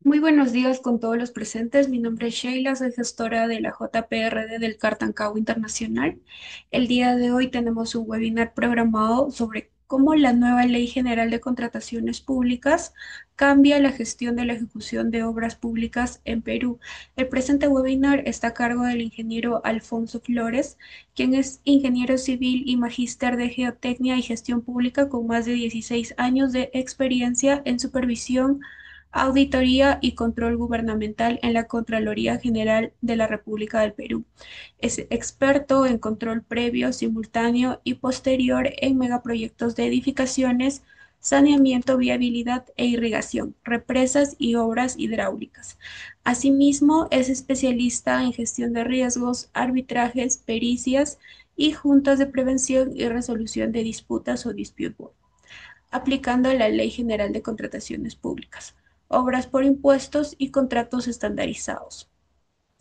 Muy buenos días con todos los presentes. Mi nombre es Sheila, soy gestora de la JPRD del Cartancao Internacional. El día de hoy tenemos un webinar programado sobre cómo la nueva Ley General de Contrataciones Públicas cambia la gestión de la ejecución de obras públicas en Perú. El presente webinar está a cargo del ingeniero Alfonso Flores, quien es ingeniero civil y magíster de Geotecnia y Gestión Pública con más de 16 años de experiencia en supervisión, auditoría y control gubernamental en la Contraloría General de la República del Perú. Es experto en control previo, simultáneo y posterior en megaproyectos de edificaciones, saneamiento, viabilidad e irrigación, represas y obras hidráulicas. Asimismo, es especialista en gestión de riesgos, arbitrajes, pericias y juntas de prevención y resolución de disputas o dispute board, aplicando la Ley General de Contrataciones Públicas, obras por impuestos y contratos estandarizados.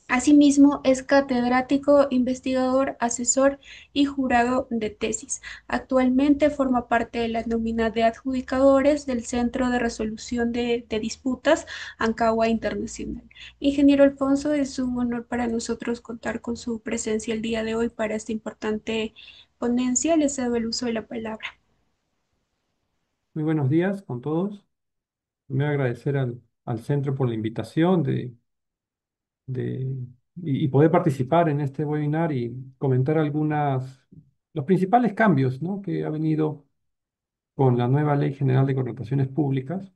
Asimismo, es catedrático, investigador, asesor y jurado de tesis. Actualmente forma parte de la nómina de adjudicadores del Centro de Resolución de Disputas, Ancagua Internacional. Ingeniero Alfonso, es un honor para nosotros contar con su presencia el día de hoy para esta importante ponencia. Le cedo el uso de la palabra. Muy buenos días con todos. Primero agradecer al centro por la invitación de- y poder participar en este webinar y comentar los principales cambios, ¿no?, que ha venido con la nueva Ley General de Contrataciones Públicas,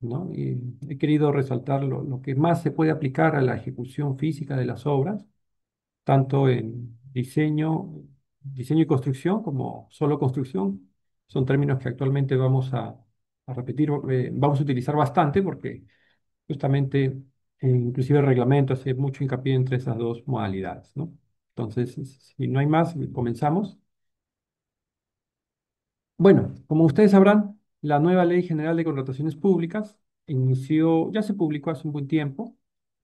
¿no? Y he querido resaltar lo que más se puede aplicar a la ejecución física de las obras, tanto en diseño y construcción como solo construcción. Son términos que actualmente a repetir, vamos a utilizar bastante porque justamente inclusive el reglamento hace mucho hincapié entre esas dos modalidades, ¿no? Entonces, si no hay más, comenzamos. Bueno, como ustedes sabrán, la nueva Ley General de Contrataciones Públicas ya se publicó hace un buen tiempo,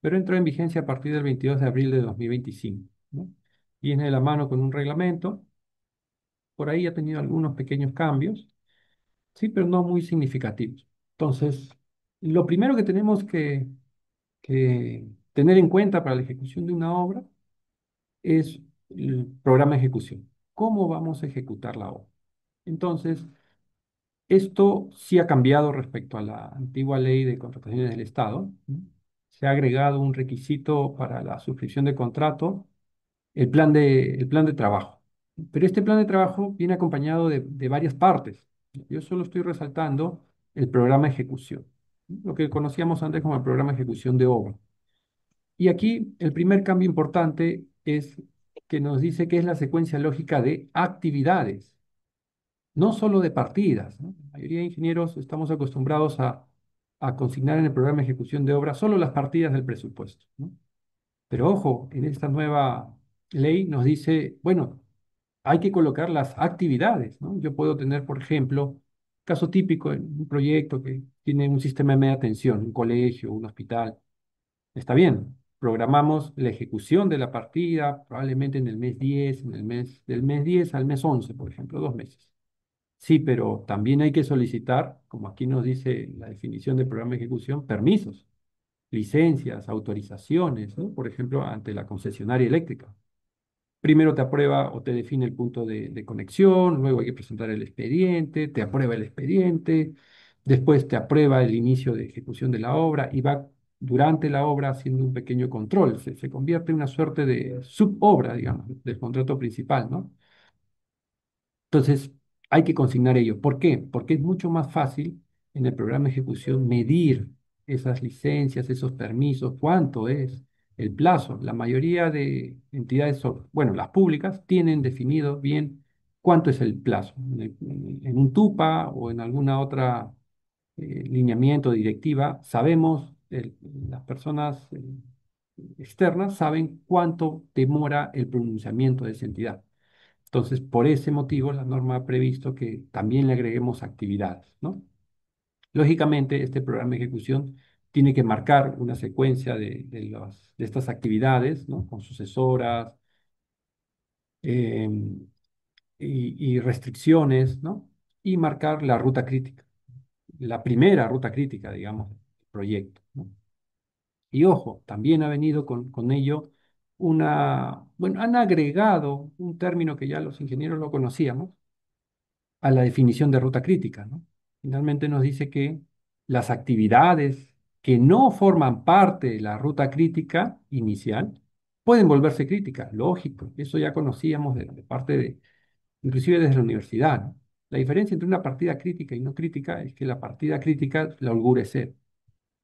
pero entró en vigencia a partir del 22 de abril de 2025, ¿no? Viene de la mano con un reglamento, por ahí ha tenido algunos pequeños cambios, sí, pero no muy significativos. Entonces, lo primero que tenemos que tener en cuenta para la ejecución de una obra es el programa de ejecución. ¿Cómo vamos a ejecutar la obra? Entonces, esto sí ha cambiado respecto a la antigua ley de contrataciones del Estado, ¿no? Se ha agregado un requisito para la suscripción de contrato, el plan de trabajo. Pero este plan de trabajo viene acompañado de varias partes. Yo solo estoy resaltando el programa de ejecución, ¿no?, lo que conocíamos antes como el programa de ejecución de obra. Y aquí el primer cambio importante es que nos dice que es la secuencia lógica de actividades, no solo de partidas, ¿no? La mayoría de ingenieros estamos acostumbrados a consignar en el programa de ejecución de obra solo las partidas del presupuesto, ¿no? Pero ojo, en esta nueva ley nos dice, bueno, hay que colocar las actividades, ¿no? Yo puedo tener, por ejemplo, caso típico en un proyecto que tiene un sistema de media tensión, un colegio, un hospital. Está bien, programamos la ejecución de la partida probablemente en el mes 10, del mes 10 al mes 11, por ejemplo, 2 meses. Sí, pero también hay que solicitar, como aquí nos dice la definición de programa de ejecución, permisos, licencias, autorizaciones, ¿no? Por ejemplo, ante la concesionaria eléctrica. Primero te aprueba o te define el punto de conexión, luego hay que presentar el expediente, te aprueba el expediente, después te aprueba el inicio de ejecución de la obra y va durante la obra haciendo un pequeño control. Se convierte en una suerte de subobra, digamos, del contrato principal, ¿no? Entonces, hay que consignar ello. ¿Por qué? Porque es mucho más fácil en el programa de ejecución medir esas licencias, esos permisos, cuánto es el plazo. La mayoría de entidades, bueno, las públicas tienen definido bien cuánto es el plazo. En un TUPA o en alguna otra lineamiento, directiva, sabemos, las personas externas saben cuánto demora el pronunciamiento de esa entidad. Entonces, por ese motivo, la norma ha previsto que también le agreguemos actividades, ¿no? Lógicamente, este programa de ejecución tiene que marcar una secuencia de estas actividades, ¿no?, con sucesoras y restricciones, ¿no? Y marcar la ruta crítica, la primera ruta crítica, digamos. proyecto, ¿no? Y ojo, también ha venido con ello bueno, han agregado un término que ya los ingenieros lo conocíamos a la definición de ruta crítica, ¿no? Finalmente nos dice que las actividades que no forman parte de la ruta crítica inicial pueden volverse críticas, lógico, eso ya conocíamos de parte de, inclusive desde la universidad, ¿no? La diferencia entre una partida crítica y no crítica es que la partida crítica, la holgura es cero.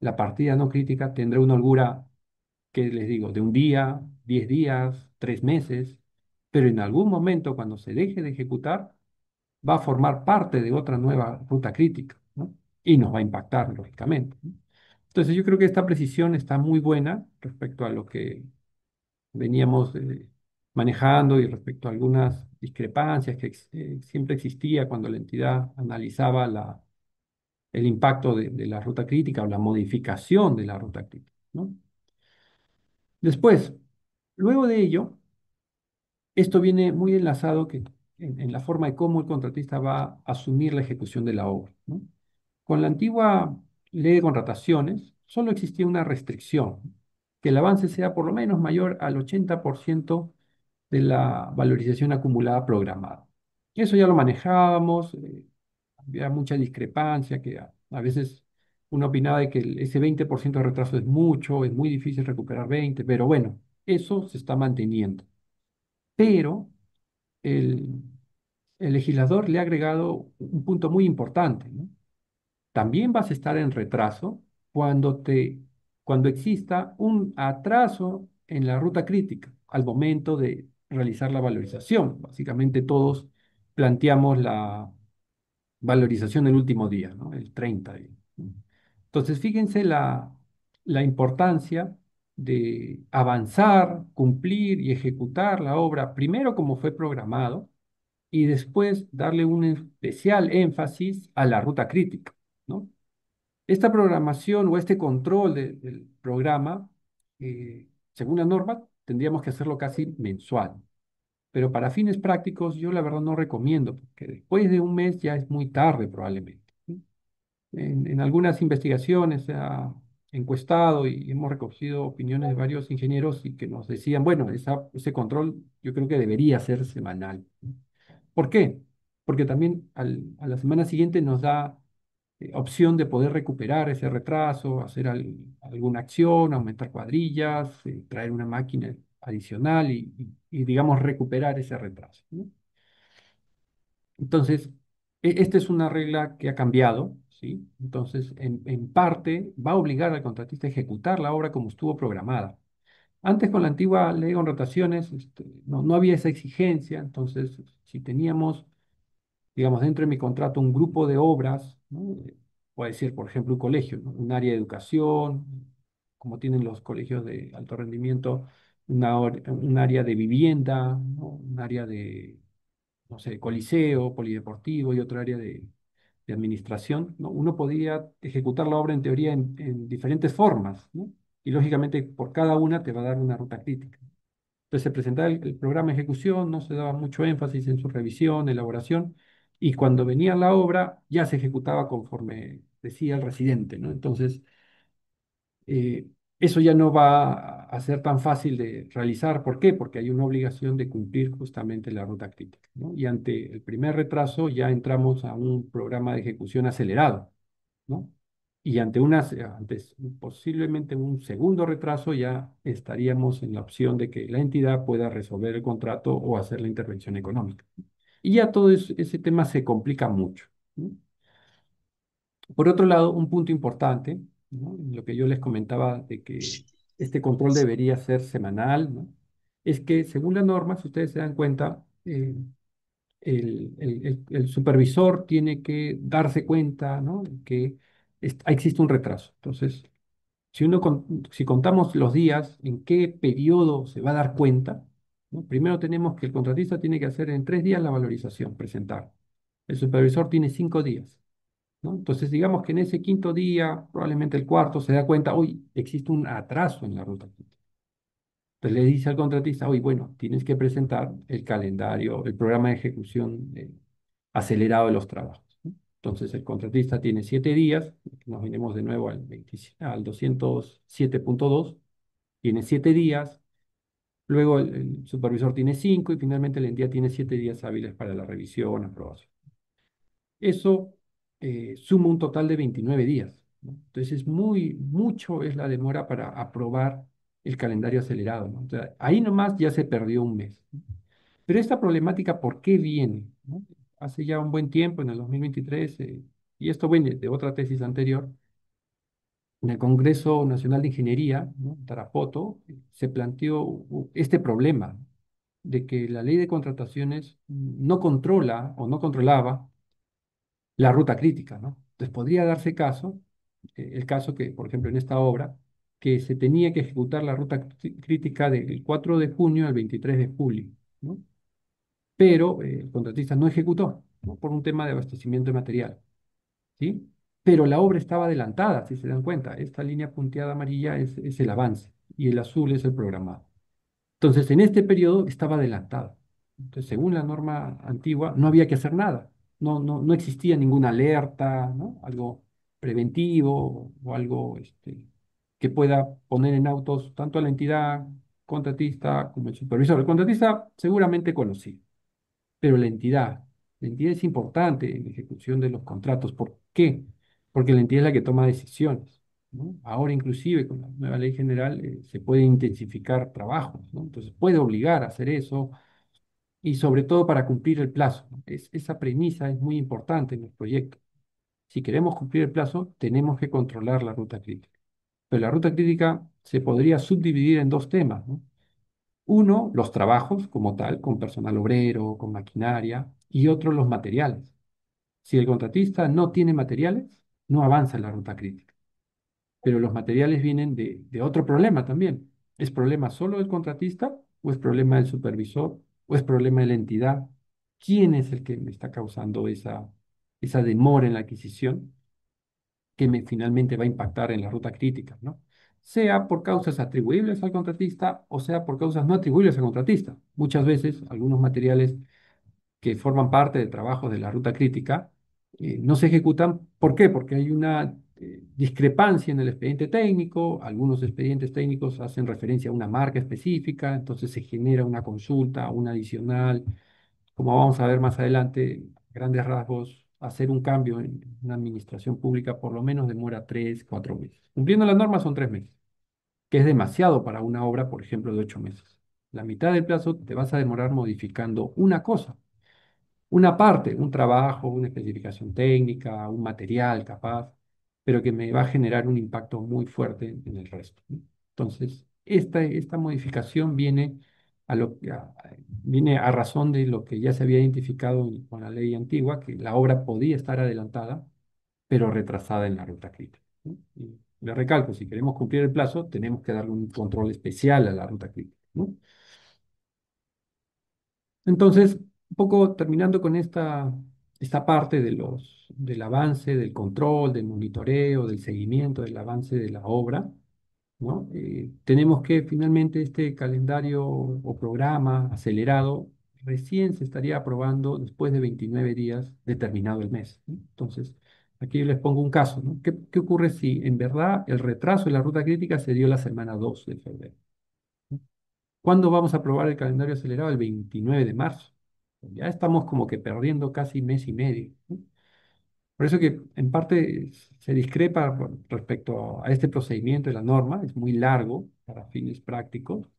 La partida no crítica tendrá una holgura, que les digo, de un día, 10 días, 3 meses, pero en algún momento cuando se deje de ejecutar, va a formar parte de otra nueva ruta crítica, ¿no? Y nos va a impactar, lógicamente, ¿no? Entonces yo creo que esta precisión está muy buena respecto a lo que veníamos manejando y respecto a algunas discrepancias que siempre existía cuando la entidad analizaba el impacto de la ruta crítica o la modificación de la ruta crítica, ¿no? Después, luego de ello, esto viene muy enlazado en la forma de cómo el contratista va a asumir la ejecución de la obra, ¿no? Con la antigua ley de contrataciones, solo existía una restricción, que el avance sea por lo menos mayor al 80% de la valorización acumulada programada. Eso ya lo manejábamos, había mucha discrepancia, que a veces uno opinaba de que ese 20% de retraso es mucho, es muy difícil recuperar 20, pero bueno, eso se está manteniendo. Pero el, el legislador le ha agregado un punto muy importante, ¿no? También vas a estar en retraso cuando cuando exista un atraso en la ruta crítica al momento de realizar la valorización. Básicamente todos planteamos la valorización el último día, ¿no? El 30. Entonces, fíjense la importancia de avanzar, cumplir y ejecutar la obra, primero como fue programado, y después darle un especial énfasis a la ruta crítica, ¿no? Esta programación o este control del programa, según la norma, tendríamos que hacerlo casi mensual. Pero para fines prácticos, yo la verdad no recomiendo, porque después de un mes ya es muy tarde probablemente, ¿sí? En algunas investigaciones se ha encuestado y hemos recogido opiniones de varios ingenieros y que nos decían, bueno, ese control yo creo que debería ser semanal. ¿Por qué? Porque también a la semana siguiente nos da opción de poder recuperar ese retraso, hacer alguna acción, aumentar cuadrillas, traer una máquina adicional y, digamos, recuperar ese retraso, ¿no? Entonces, esta es una regla que ha cambiado, ¿sí? Entonces, en parte, va a obligar al contratista a ejecutar la obra como estuvo programada. Antes, con la antigua ley de rotaciones, no había esa exigencia, entonces, si teníamos digamos, dentro de mi contrato un grupo de obras, ¿no? Puede ser, por ejemplo, un colegio, ¿no? Un área de educación, como tienen los colegios de alto rendimiento, un área de vivienda, ¿no? Un área de, no sé, coliseo, polideportivo y otro área de administración, ¿no? Uno podía ejecutar la obra en teoría en diferentes formas, ¿no? Y lógicamente por cada una te va a dar una ruta crítica. Entonces se presentaba el programa de ejecución, no se daba mucho énfasis en su revisión, elaboración, y cuando venía la obra ya se ejecutaba conforme decía el residente, ¿no? Entonces, eh, eso ya no va a ser tan fácil de realizar. ¿Por qué? Porque hay una obligación de cumplir justamente la ruta crítica, ¿no? Y ante el primer retraso ya entramos a un programa de ejecución acelerado, ¿no? Y antes posiblemente un segundo retraso ya estaríamos en la opción de que la entidad pueda resolver el contrato o hacer la intervención económica. Y ya todo ese tema se complica mucho, ¿no? Por otro lado, un punto importante, ¿no? Lo que yo les comentaba de que este control debería ser semanal, ¿no? Es que según la norma, si ustedes se dan cuenta, el supervisor tiene que darse cuenta, ¿no? Que existe un retraso. Entonces, si contamos los días, en qué periodo se va a dar cuenta, ¿no? Primero tenemos que el contratista tiene que hacer en 3 días la valorización, presentar. El supervisor tiene 5 días, ¿no? Entonces, digamos que en ese quinto día, probablemente el cuarto, se da cuenta, hoy existe un atraso en la ruta. Entonces le dice al contratista, oye, bueno, tienes que presentar el calendario, el programa de ejecución acelerado de los trabajos, ¿no? Entonces el contratista tiene 7 días, nos venimos de nuevo al 207.2, tiene 7 días, luego el supervisor tiene 5 y finalmente la entidad tiene 7 días hábiles para la revisión, aprobación. Eso suma un total de 29 días, ¿no? Entonces mucho es la demora para aprobar el calendario acelerado, ¿no? O sea, ahí nomás ya se perdió un mes, ¿no? Pero esta problemática, ¿por qué viene, ¿no? Hace ya un buen tiempo, en el 2023, y esto viene de otra tesis anterior, en el Congreso Nacional de Ingeniería, ¿no? Tarapoto, se planteó este problema de que la ley de contrataciones no controla o no controlaba la ruta crítica, ¿no? Entonces podría darse caso, el caso que, por ejemplo, en esta obra, que se tenía que ejecutar la ruta crítica del 4 de junio al 23 de julio, ¿no? Pero el contratista no ejecutó, ¿no? Por un tema de abastecimiento de material, ¿sí? Pero la obra estaba adelantada, si se dan cuenta. Esta línea punteada amarilla es el avance y el azul es el programado. Entonces, en este periodo estaba adelantado. Entonces, según la norma antigua, no había que hacer nada. No existía ninguna alerta, ¿no? Algo preventivo o algo que pueda poner en autos tanto a la entidad contratista como el supervisor. El contratista seguramente conocía, pero la entidad es importante en la ejecución de los contratos. ¿Por qué? Porque la entidad es la que toma decisiones, ¿no? Ahora inclusive con la nueva ley general se puede intensificar trabajos, ¿no? Entonces puede obligar a hacer eso y sobre todo para cumplir el plazo, ¿no? Esa premisa es muy importante en los proyectos. Si queremos cumplir el plazo, tenemos que controlar la ruta crítica. Pero la ruta crítica se podría subdividir en dos temas, ¿no? Uno, los trabajos como tal, con personal obrero, con maquinaria, y otro, los materiales. Si el contratista no tiene materiales, no avanza en la ruta crítica. Pero los materiales vienen de otro problema también. ¿Es problema solo del contratista o es problema del supervisor o es problema de la entidad? ¿Quién es el que me está causando esa demora en la adquisición que finalmente va a impactar en la ruta crítica, ¿no? Sea por causas atribuibles al contratista o sea por causas no atribuibles al contratista. Muchas veces algunos materiales que forman parte del trabajo de la ruta crítica no se ejecutan. ¿Por qué? Porque hay una discrepancia en el expediente técnico, algunos expedientes técnicos hacen referencia a una marca específica, entonces se genera una consulta, una adicional. Como vamos a ver más adelante, grandes rasgos, hacer un cambio en una administración pública por lo menos demora 3, 4 meses. Cumpliendo la norma son 3 meses, que es demasiado para una obra, por ejemplo, de 8 meses. La mitad del plazo te vas a demorar modificando una cosa, una parte, un trabajo, una especificación técnica, un material capaz, pero que me va a generar un impacto muy fuerte en el resto, ¿no? Entonces, esta modificación viene a razón de lo que ya se había identificado con la ley antigua, que la obra podía estar adelantada, pero retrasada en la ruta crítica, ¿no? Y le recalco, si queremos cumplir el plazo, tenemos que darle un control especial a la ruta crítica, ¿no? Entonces, un poco terminando con esta parte del avance, del control, del monitoreo, del seguimiento del avance de la obra, ¿no? Tenemos que finalmente este calendario o programa acelerado recién se estaría aprobando después de 29 días determinado el mes, ¿no? Entonces, aquí yo les pongo un caso, ¿no? ¿Qué ocurre si en verdad el retraso de la ruta crítica se dio la semana 2 de febrero? ¿Cuándo vamos a aprobar el calendario acelerado? El 29 de marzo. Ya estamos como que perdiendo casi mes y medio, ¿no? Por eso que en parte se discrepa respecto a este procedimiento de la norma, es muy largo para fines prácticos,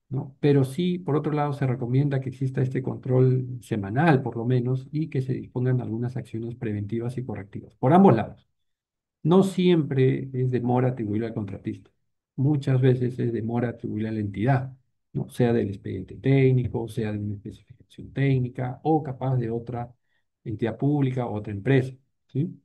¿no? Pero sí, por otro lado, se recomienda que exista este control semanal, por lo menos, y que se dispongan algunas acciones preventivas y correctivas, por ambos lados. No siempre es demora atribuible al contratista. Muchas veces es demora atribuible a la entidad, ¿no? Sea del expediente técnico, sea de una especificación técnica o capaz de otra entidad pública o otra empresa, ¿sí?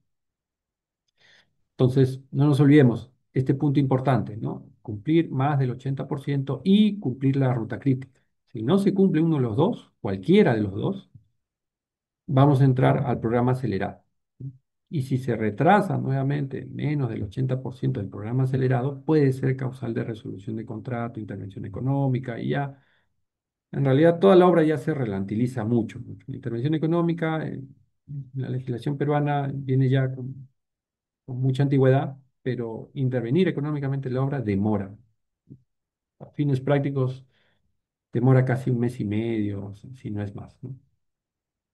Entonces, no nos olvidemos este punto importante, ¿no? Cumplir más del 80% y cumplir la ruta crítica. Si no se cumple uno de los dos, cualquiera de los dos, vamos a entrar al programa acelerado. Y si se retrasa nuevamente menos del 80% del programa acelerado, puede ser causal de resolución de contrato, intervención económica y ya, en realidad toda la obra ya se relantiliza mucho. La intervención económica, La legislación peruana viene ya con mucha antigüedad, pero intervenir económicamente en la obra demora. A fines prácticos demora casi un mes y medio, si no es más, ¿no?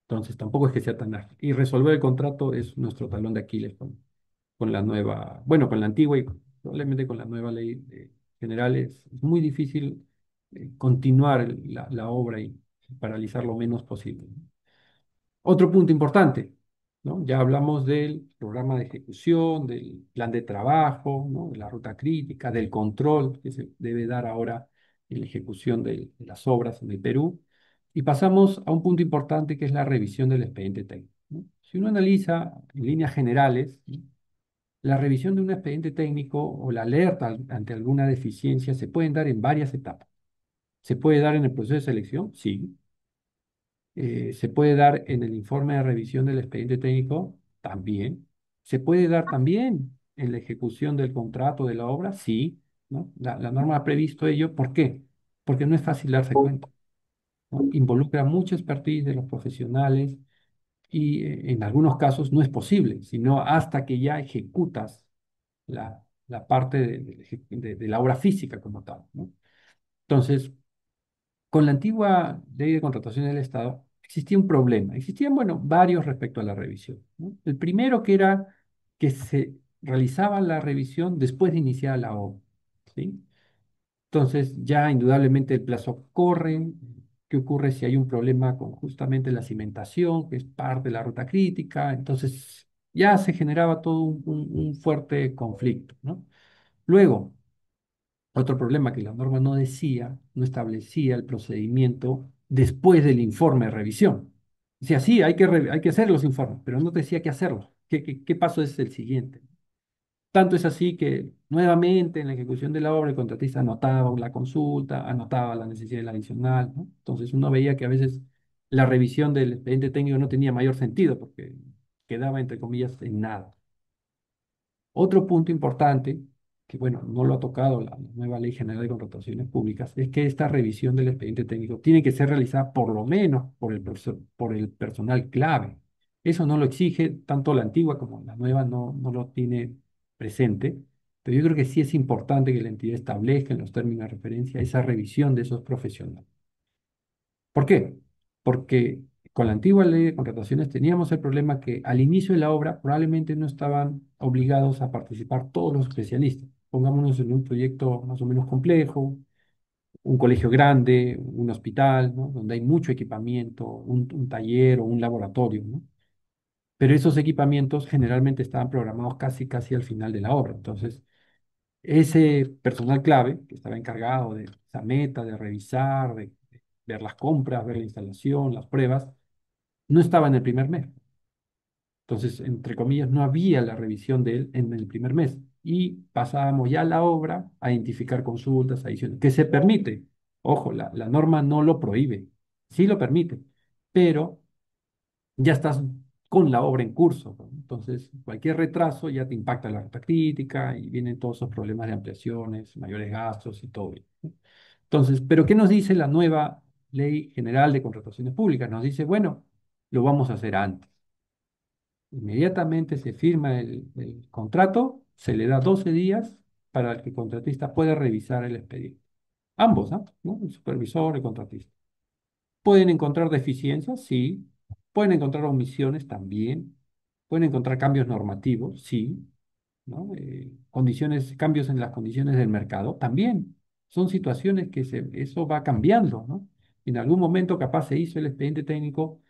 Entonces tampoco es que sea tan ágil. Y resolver el contrato es nuestro talón de Aquiles con la nueva, bueno, con la antigua y probablemente con la nueva ley general es muy difícil continuar la obra y paralizar lo menos posible. Otro punto importante, ¿no? Ya hablamos del programa de ejecución, del plan de trabajo, ¿no? De la ruta crítica, del control que se debe dar ahora en la ejecución de las obras en el Perú. Y pasamos a un punto importante que es la revisión del expediente técnico, ¿no? Si uno analiza en líneas generales, ¿no? La revisión de un expediente técnico o la alerta ante alguna deficiencia se pueden dar en varias etapas. ¿Se puede dar en el proceso de selección? Sí. ¿Se puede dar en el informe de revisión del expediente técnico? También. ¿Se puede dar también en la ejecución del contrato de la obra? Sí, ¿no? La norma ha previsto ello. ¿Por qué? Porque no es fácil darse cuenta, ¿no? Involucra mucha expertise de los profesionales y en algunos casos no es posible, sino hasta que ya ejecutas la parte de la obra física como tal, ¿no? Entonces, con la antigua ley de contratación del Estado existía un problema. Existían, bueno, varios respecto a la revisión, ¿no? El primero que era que se realizaba la revisión después de iniciar la obra, ¿sí? Entonces, ya indudablemente el plazo corre. ¿Qué ocurre si hay un problema con justamente la cimentación, que es parte de la ruta crítica? Entonces, ya se generaba todo un fuerte conflicto, ¿no? Luego, otro problema que la norma no decía, no establecía el procedimiento después del informe de revisión. Decía, sí, hay que hacer los informes, pero no te decía qué hacerlos. ¿Qué paso es el siguiente? Tanto es así que nuevamente en la ejecución de la obra el contratista anotaba la consulta, anotaba la necesidad del adicional, ¿no? Entonces uno veía que a veces la revisión del expediente técnico no tenía mayor sentido porque quedaba, entre comillas, en nada. Otro punto importante, que bueno, no lo ha tocado la nueva Ley General de Contrataciones Públicas, es que esta revisión del expediente técnico tiene que ser realizada por lo menos por el personal clave. Eso no lo exige tanto la antigua como la nueva, no lo tiene presente, pero yo creo que sí es importante que la entidad establezca en los términos de referencia esa revisión de esos profesionales. ¿Por qué? Porque con la antigua ley de contrataciones teníamos el problema que al inicio de la obra probablemente no estaban obligados a participar todos los especialistas. Pongámonos en un proyecto más o menos complejo, un colegio grande, un hospital, ¿no? Donde hay mucho equipamiento, un taller o un laboratorio, ¿no? Pero esos equipamientos generalmente estaban programados casi al final de la obra. Entonces, ese personal clave que estaba encargado de esa meta, de revisar, de ver las compras, ver la instalación, las pruebas, no estaba en el primer mes. Entonces, entre comillas, no había la revisión de él en el primer mes. Y pasábamos ya a la obra a identificar consultas, adiciones, que se permite. Ojo, la norma no lo prohíbe, sí lo permite, pero ya estás con la obra en curso, ¿no? Entonces, cualquier retraso ya te impacta la ruta crítica y vienen todos esos problemas de ampliaciones, mayores gastos y todo ello, ¿no? Entonces, ¿pero qué nos dice la nueva Ley General de Contrataciones Públicas? Nos dice, bueno, lo vamos a hacer antes. Inmediatamente se firma el contrato, se le da 12 días para que el contratista pueda revisar el expediente. Ambos, ¿ah? ¿No? El supervisor y el contratista. ¿Pueden encontrar deficiencias? Sí. ¿Pueden encontrar omisiones? También. ¿Pueden encontrar cambios normativos? Sí. ¿No? Cambios en las condiciones del mercado? También. Son situaciones que eso va cambiando, ¿no? En algún momento capaz se hizo el expediente técnico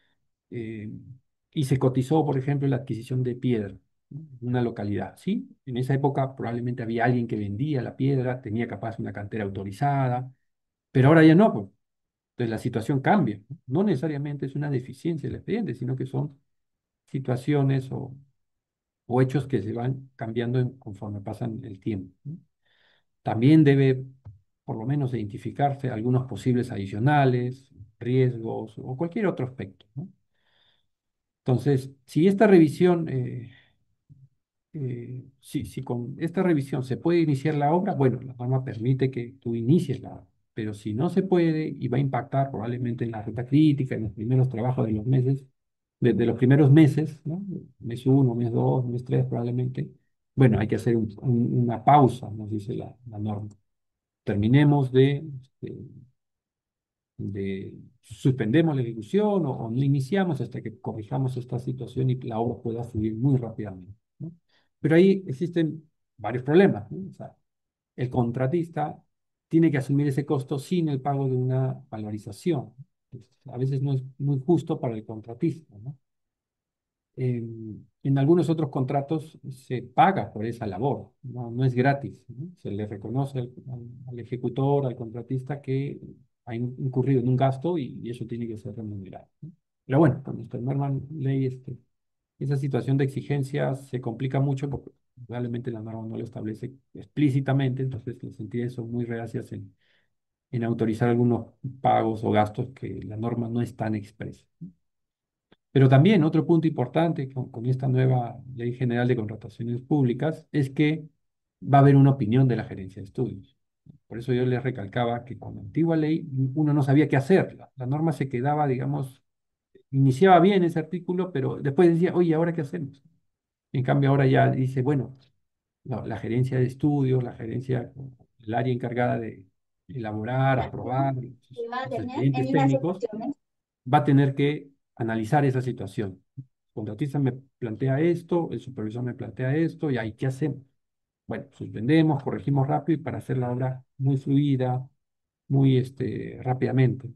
eh, y se cotizó, por ejemplo, la adquisición de piedra, ¿no? En una localidad, ¿sí? En esa época probablemente había alguien que vendía la piedra, tenía capaz una cantera autorizada, pero ahora ya no, pues. Entonces la situación cambia, ¿no? No necesariamente es una deficiencia del expediente, sino que son situaciones o hechos que se van cambiando conforme pasan el tiempo, ¿no? También debe, por lo menos, identificarse algunos posibles adicionales, riesgos o cualquier otro aspecto, ¿no? Entonces, si esta revisión, si con esta revisión se puede iniciar la obra, bueno, la norma permite que tú inicies la obra, pero si no se puede y va a impactar probablemente en la ruta crítica, en los primeros trabajos de los meses, desde los primeros meses, ¿no? Mes uno, mes dos, mes tres probablemente, bueno, hay que hacer una pausa, nos dice la norma. Terminemos suspendemos la ejecución o no iniciamos hasta que corrijamos esta situación y la obra pueda fluir muy rápidamente, ¿no? Pero ahí existen varios problemas, ¿no? O sea, el contratista tiene que asumir ese costo sin el pago de una valorización. A veces no es muy justo para el contratista, ¿no? En algunos otros contratos se paga por esa labor, no es gratis, ¿no? Se le reconoce al ejecutor, al contratista que ha incurrido en un gasto y eso tiene que ser remunerado, ¿no? Pero bueno, con esta norma ley, esa situación de exigencia se complica mucho porque realmente la norma no lo establece explícitamente, entonces las entidades son muy reacias en autorizar algunos pagos o gastos que la norma no es tan expresa. Pero también otro punto importante con esta nueva Ley General de Contrataciones Públicas es que va a haber una opinión de la gerencia de estudios. Por eso yo les recalcaba que con la antigua ley uno no sabía qué hacer. La norma se quedaba, digamos, iniciaba bien ese artículo, pero después decía, oye, ¿ahora qué hacemos? En cambio, ahora ya dice, bueno, la gerencia de estudios, el área encargada de elaborar, aprobar los expedientes técnicos, va a tener que analizar esa situación. El contratista me plantea esto, el supervisor me plantea esto, y ahí, ¿qué hacemos? Bueno, suspendemos, corregimos rápido y para hacer la obra muy fluida, muy rápidamente.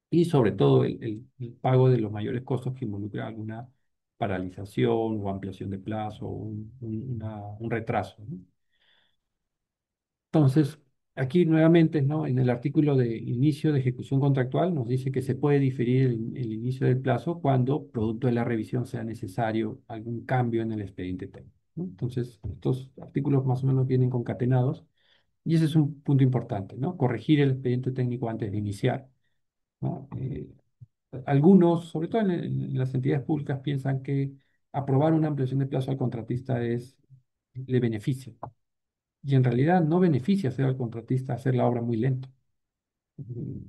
Y sobre todo el pago de los mayores costos que involucra alguna paralización o ampliación de plazo o un retraso, ¿no? Entonces, aquí nuevamente, ¿no? En el artículo de inicio de ejecución contractual nos dice que se puede diferir el inicio del plazo cuando, producto de la revisión, sea necesario algún cambio en el expediente técnico, ¿no? Entonces, estos artículos más o menos vienen concatenados y ese es un punto importante, ¿no? Corregir el expediente técnico antes de iniciar, ¿no? Algunos, sobre todo en las entidades públicas, piensan que aprobar una ampliación de plazo al contratista le beneficia. Y en realidad no beneficia hacer al contratista hacer la obra muy lento.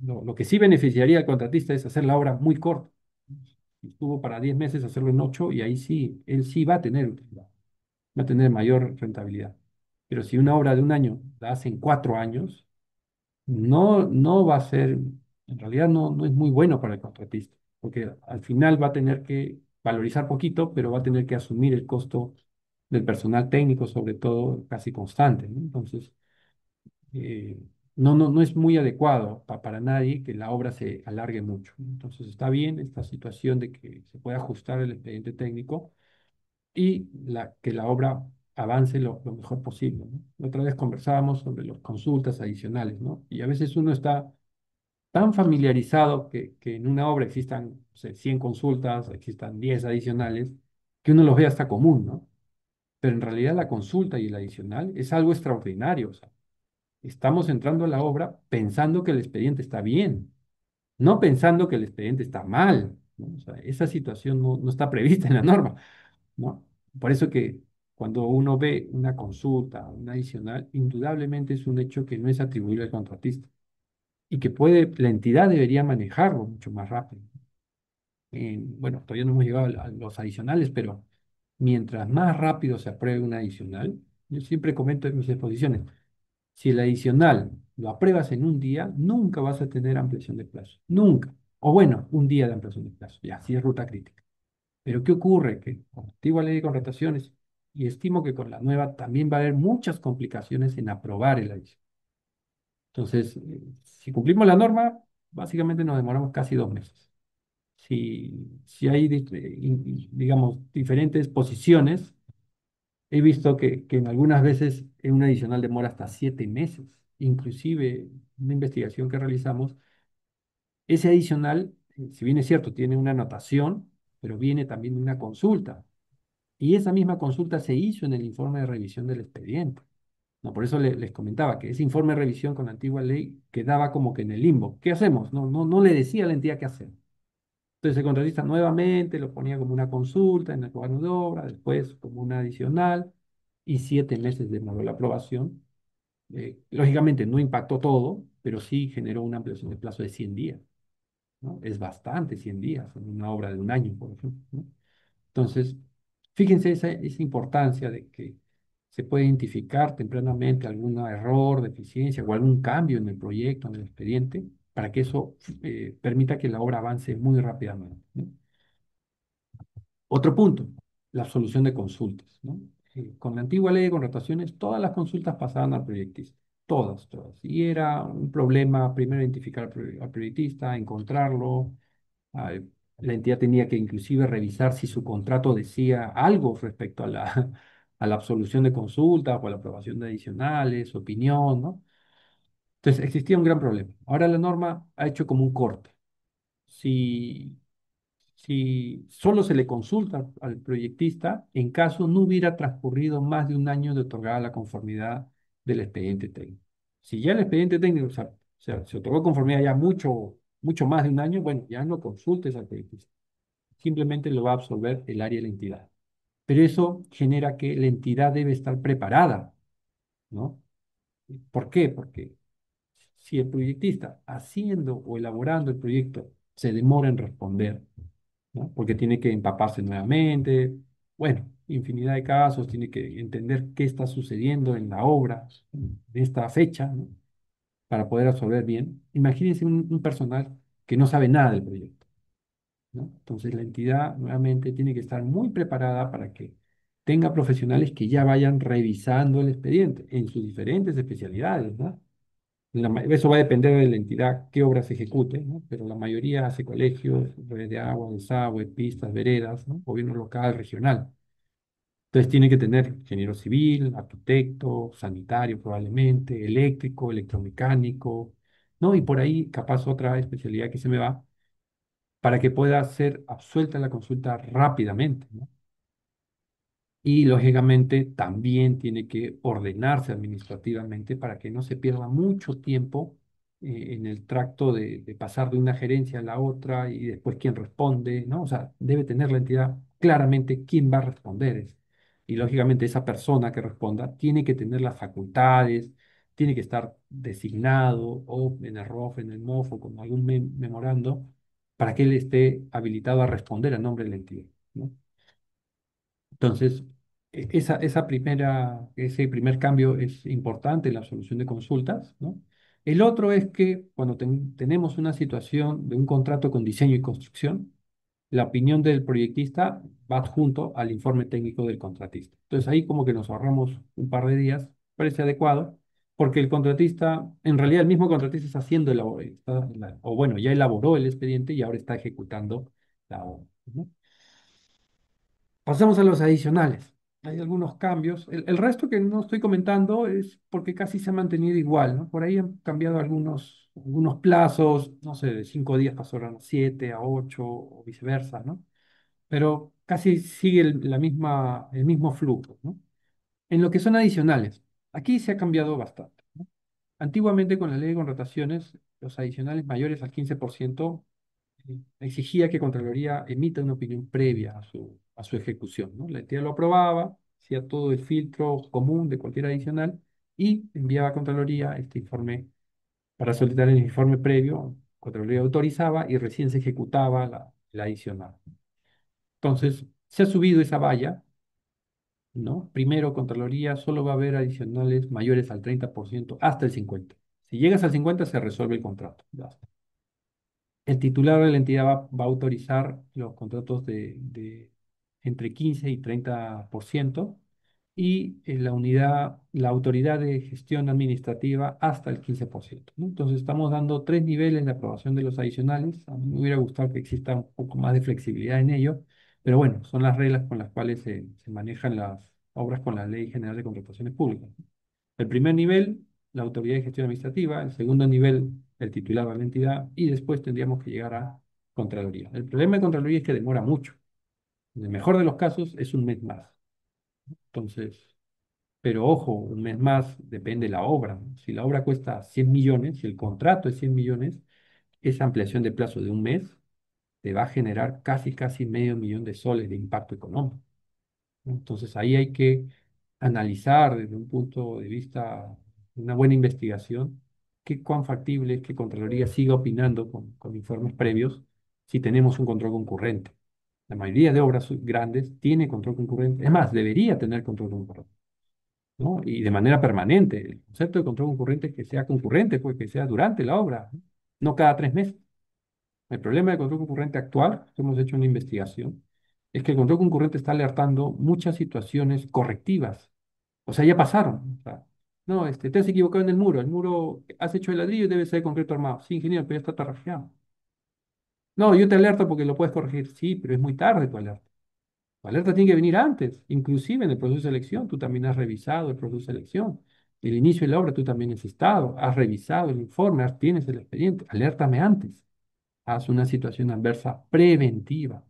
Lo que sí beneficiaría al contratista es hacer la obra muy corta. Si estuvo para 10 meses, hacerlo en 8 y ahí sí, él sí va a tener utilidad, va a tener mayor rentabilidad. Pero si una obra de un año la hace en 4 años, no va a ser, en realidad no es muy bueno para el contratista, porque al final va a tener que valorizar poquito, pero va a tener que asumir el costo del personal técnico, sobre todo, casi constante, ¿no? Entonces, eh, no es muy adecuado para nadie que la obra se alargue mucho. Entonces está bien esta situación de que se pueda ajustar el expediente técnico y que la obra avance lo mejor posible, ¿no? La otra vez conversábamos sobre las consultas adicionales, ¿no? Y a veces uno está tan familiarizado que en una obra existan, no sé, 100 consultas, existan 10 adicionales, que uno los ve hasta común, ¿no? Pero en realidad la consulta y el adicional es algo extraordinario. O sea, estamos entrando a la obra pensando que el expediente está bien, no pensando que el expediente está mal, ¿no? O sea, esa situación no está prevista en la norma, ¿no? Por eso que cuando uno ve una consulta, una adicional, indudablemente es un hecho que no es atribuible al contratista y que la entidad debería manejarlo mucho más rápido. Bueno, todavía no hemos llegado a los adicionales, pero mientras más rápido se apruebe un adicional, yo siempre comento en mis exposiciones, si el adicional lo apruebas en un día, nunca vas a tener ampliación de plazo. Nunca. O bueno, un día de ampliación de plazo. Ya, así es ruta crítica. Pero ¿qué ocurre? Que con la antigua ley de contrataciones, y estimo que con la nueva también va a haber muchas complicaciones en aprobar el adicional. Entonces, si cumplimos la norma, básicamente nos demoramos casi 2 meses. Si hay, digamos, diferentes posiciones, he visto que en algunas veces en un adicional demora hasta 7 meses. Inclusive, una investigación que realizamos, ese adicional, si bien es cierto, tiene una anotación, pero viene también de una consulta. Y esa misma consulta se hizo en el informe de revisión del expediente. No, por eso les comentaba que ese informe de revisión con la antigua ley quedaba como que en el limbo. ¿Qué hacemos? No le decía a la entidad qué hacer. Entonces el contratista nuevamente lo ponía como una consulta en el cuaderno de obra, después como una adicional y 7 meses demoró la aprobación. Lógicamente no impactó todo, pero sí generó una ampliación de plazo de 100 días. ¿no? Es bastante 100 días en una obra de un año, por ejemplo, ¿no? Entonces, fíjense esa importancia de que se puede identificar tempranamente algún error, deficiencia o algún cambio en el proyecto, en el expediente, para que eso permita que la obra avance muy rápidamente, ¿no? Otro punto, la absolución de consultas, ¿no? Con la antigua ley de contrataciones, todas las consultas pasaban al proyectista, todas, todas. Y era un problema primero identificar al proyectista, encontrarlo. ah, la entidad tenía que inclusive revisar si su contrato decía algo respecto a a la absolución de consultas o a la aprobación de adicionales, opinión, ¿no? Entonces existía un gran problema. Ahora la norma ha hecho como un corte. Si si solo se le consulta al proyectista en caso no hubiera transcurrido más de un año de otorgada la conformidad del expediente técnico. Si ya el expediente técnico, o sea, se otorgó conformidad ya mucho más de un año, bueno, ya no consultes al proyectista. Simplemente lo va a absolver el área de la entidad. Pero eso genera que la entidad debe estar preparada, ¿no? ¿Por qué? Porque si el proyectista haciendo o elaborando el proyecto se demora en responder, ¿no? Porque tiene que empaparse nuevamente, bueno, infinidad de casos, tiene que entender qué está sucediendo en la obra de esta fecha, ¿no? Para poder absorber bien. Imagínense un personal que no sabe nada del proyecto, ¿no? Entonces la entidad nuevamente tiene que estar muy preparada para que tenga profesionales que ya vayan revisando el expediente en sus diferentes especialidades, ¿no? Eso va a depender de la entidad qué obra se ejecute, ¿no? Pero la mayoría hace colegios, redes de agua, desagüe, pistas, veredas, ¿no? Gobierno local, regional. Entonces tiene que tener ingeniero civil, arquitecto, sanitario probablemente, eléctrico, electromecánico, ¿no? Y por ahí capaz otra especialidad que se me va para que pueda ser absuelta la consulta rápidamente, ¿no? Y lógicamente también tiene que ordenarse administrativamente para que no se pierda mucho tiempo en el tracto de pasar de una gerencia a la otra y después quién responde, ¿no? O sea, debe tener la entidad claramente quién va a responder. Y lógicamente esa persona que responda tiene que tener las facultades, tiene que estar designado o en el ROF, en el MOF o con algún memorando para que él esté habilitado a responder a nombre de la entidad, ¿no? Entonces, ese primer cambio es importante en la solución de consultas, ¿no? El otro es que cuando tenemos una situación de un contrato con diseño y construcción, la opinión del proyectista va adjunto al informe técnico del contratista. Entonces ahí como que nos ahorramos un par de días, parece adecuado, porque el contratista, en realidad el mismo contratista está haciendo o bueno, ya elaboró el expediente y ahora está ejecutando la obra, ¿no? Pasamos a los adicionales. Hay algunos cambios. El resto que no estoy comentando es porque casi se ha mantenido igual, ¿no? Por ahí han cambiado algunos plazos, no sé, de 5 días pasaron a 7, a 8 o viceversa, ¿no? Pero casi sigue el mismo flujo, ¿no? En lo que son adicionales, aquí se ha cambiado bastante, ¿no? Antiguamente con la ley de contrataciones, los adicionales mayores al 15% exigía que Contraloría emita una opinión previa a su ejecución, ¿no? La entidad lo aprobaba, hacía todo el filtro común de cualquier adicional y enviaba a Contraloría este informe para solicitar el informe previo. Contraloría autorizaba y recién se ejecutaba la adicional. Entonces, se ha subido esa valla, ¿no? Primero, Contraloría solo va a haber adicionales mayores al 30% hasta el 50%. Si llegas al 50%, se resuelve el contrato. Ya está. El titular de la entidad va a autorizar los contratos de entre 15 y 30% y la autoridad de gestión administrativa hasta el 15%, ¿no? Entonces estamos dando tres niveles de aprobación de los adicionales. A mí me hubiera gustado que exista un poco más de flexibilidad en ello, pero bueno, son las reglas con las cuales se manejan las obras con la Ley General de Contrataciones Públicas. El primer nivel, la autoridad de gestión administrativa; el segundo nivel, el titular de la entidad; y después tendríamos que llegar a Contraloría. El problema de Contraloría es que demora mucho. En el mejor de los casos es un mes más. Entonces, pero ojo, un mes más depende de la obra, ¿no? Si la obra cuesta 100 millones, si el contrato es 100 millones, esa ampliación de plazo de un mes te va a generar casi medio millón de soles de impacto económico, ¿no? Entonces ahí hay que analizar desde un punto de vista, una buena investigación, cuán factible es que Contraloría siga opinando con informes previos si tenemos un control concurrente. La mayoría de obras grandes tiene control concurrente. Es más, debería tener control concurrente, ¿no? Y de manera permanente. El concepto de control concurrente es que sea concurrente, pues que sea durante la obra, no cada 3 meses. El problema del control concurrente actual, que hemos hecho una investigación, es que el control concurrente está alertando muchas situaciones correctivas. O sea, ya pasaron. O sea, no, te has equivocado en el muro has hecho de ladrillo y debe ser de concreto armado. Sí, ingeniero, pero ya está tarrafiado. No, yo te alerto porque lo puedes corregir. Sí, pero es muy tarde tu alerta. Tu alerta tiene que venir antes, inclusive en el proceso de selección. Tú también has revisado el proceso de selección. El inicio de la obra tú también has estado, has revisado el informe, tienes el expediente. Alértame antes. Haz una situación adversa preventiva,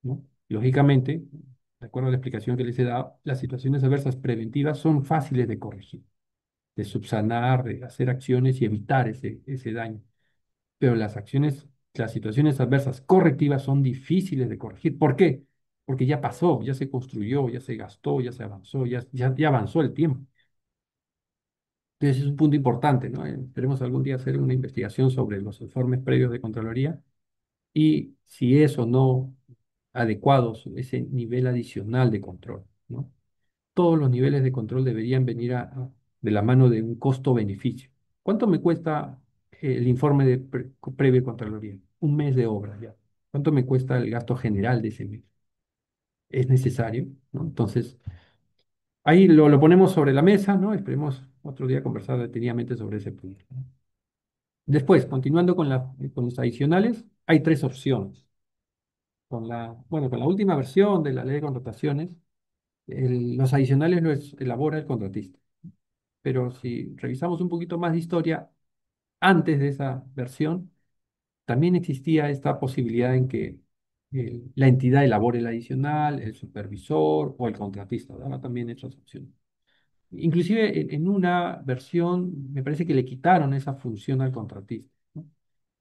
¿no? Lógicamente, de acuerdo a la explicación que les he dado, las situaciones adversas preventivas son fáciles de corregir, de subsanar, de hacer acciones y evitar ese daño. Pero las situaciones adversas correctivas son difíciles de corregir. ¿Por qué? Porque ya pasó, ya se construyó, ya se gastó, ya se avanzó, ya avanzó el tiempo. Entonces es un punto importante, ¿no? Esperemos algún día hacer una investigación sobre los informes previos de Contraloría y si es o no adecuados ese nivel adicional de control, ¿no? Todos los niveles de control deberían venir de la mano de un costo-beneficio. ¿Cuánto me cuesta el informe de previa Contraloría? Un mes de obra ya. ¿Cuánto me cuesta el gasto general de ese mes? ¿Es necesario? ¿No? Entonces, ahí lo ponemos sobre la mesa, ¿no? Esperemos otro día conversar detenidamente sobre ese punto. Después, continuando con los adicionales, hay tres opciones. Con la última versión de la ley de contrataciones, los adicionales los elabora el contratista. Pero si revisamos un poquito más de historia, antes de esa versión, también existía esta posibilidad en que la entidad elabore el adicional, el supervisor o el contratista, daba también esas opciones. Inclusive en una versión me parece que le quitaron esa función al contratista, ¿no?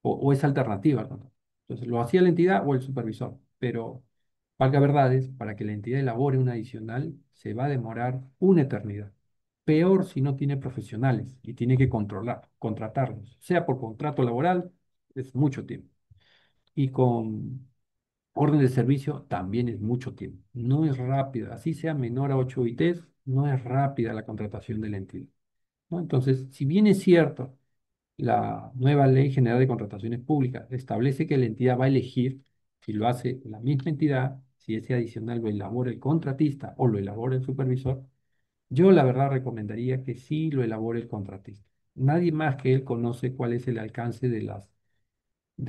O esa alternativa al contratista. Entonces lo hacía la entidad o el supervisor, pero valga verdades, para que la entidad elabore un adicional se va a demorar una eternidad. Peor si no tiene profesionales y tiene que contratarlos, sea por contrato laboral, es mucho tiempo. Y con orden de servicio también es mucho tiempo. No es rápida, así sea menor a 8 ITs, no es rápida la contratación de la entidad, ¿no? Entonces, si bien es cierto, la nueva Ley General de Contrataciones Públicas establece que la entidad va a elegir si lo hace la misma entidad, si ese adicional lo elabora el contratista o lo elabora el supervisor, yo la verdad recomendaría que sí lo elabore el contratista. Nadie más que él conoce cuál es el alcance de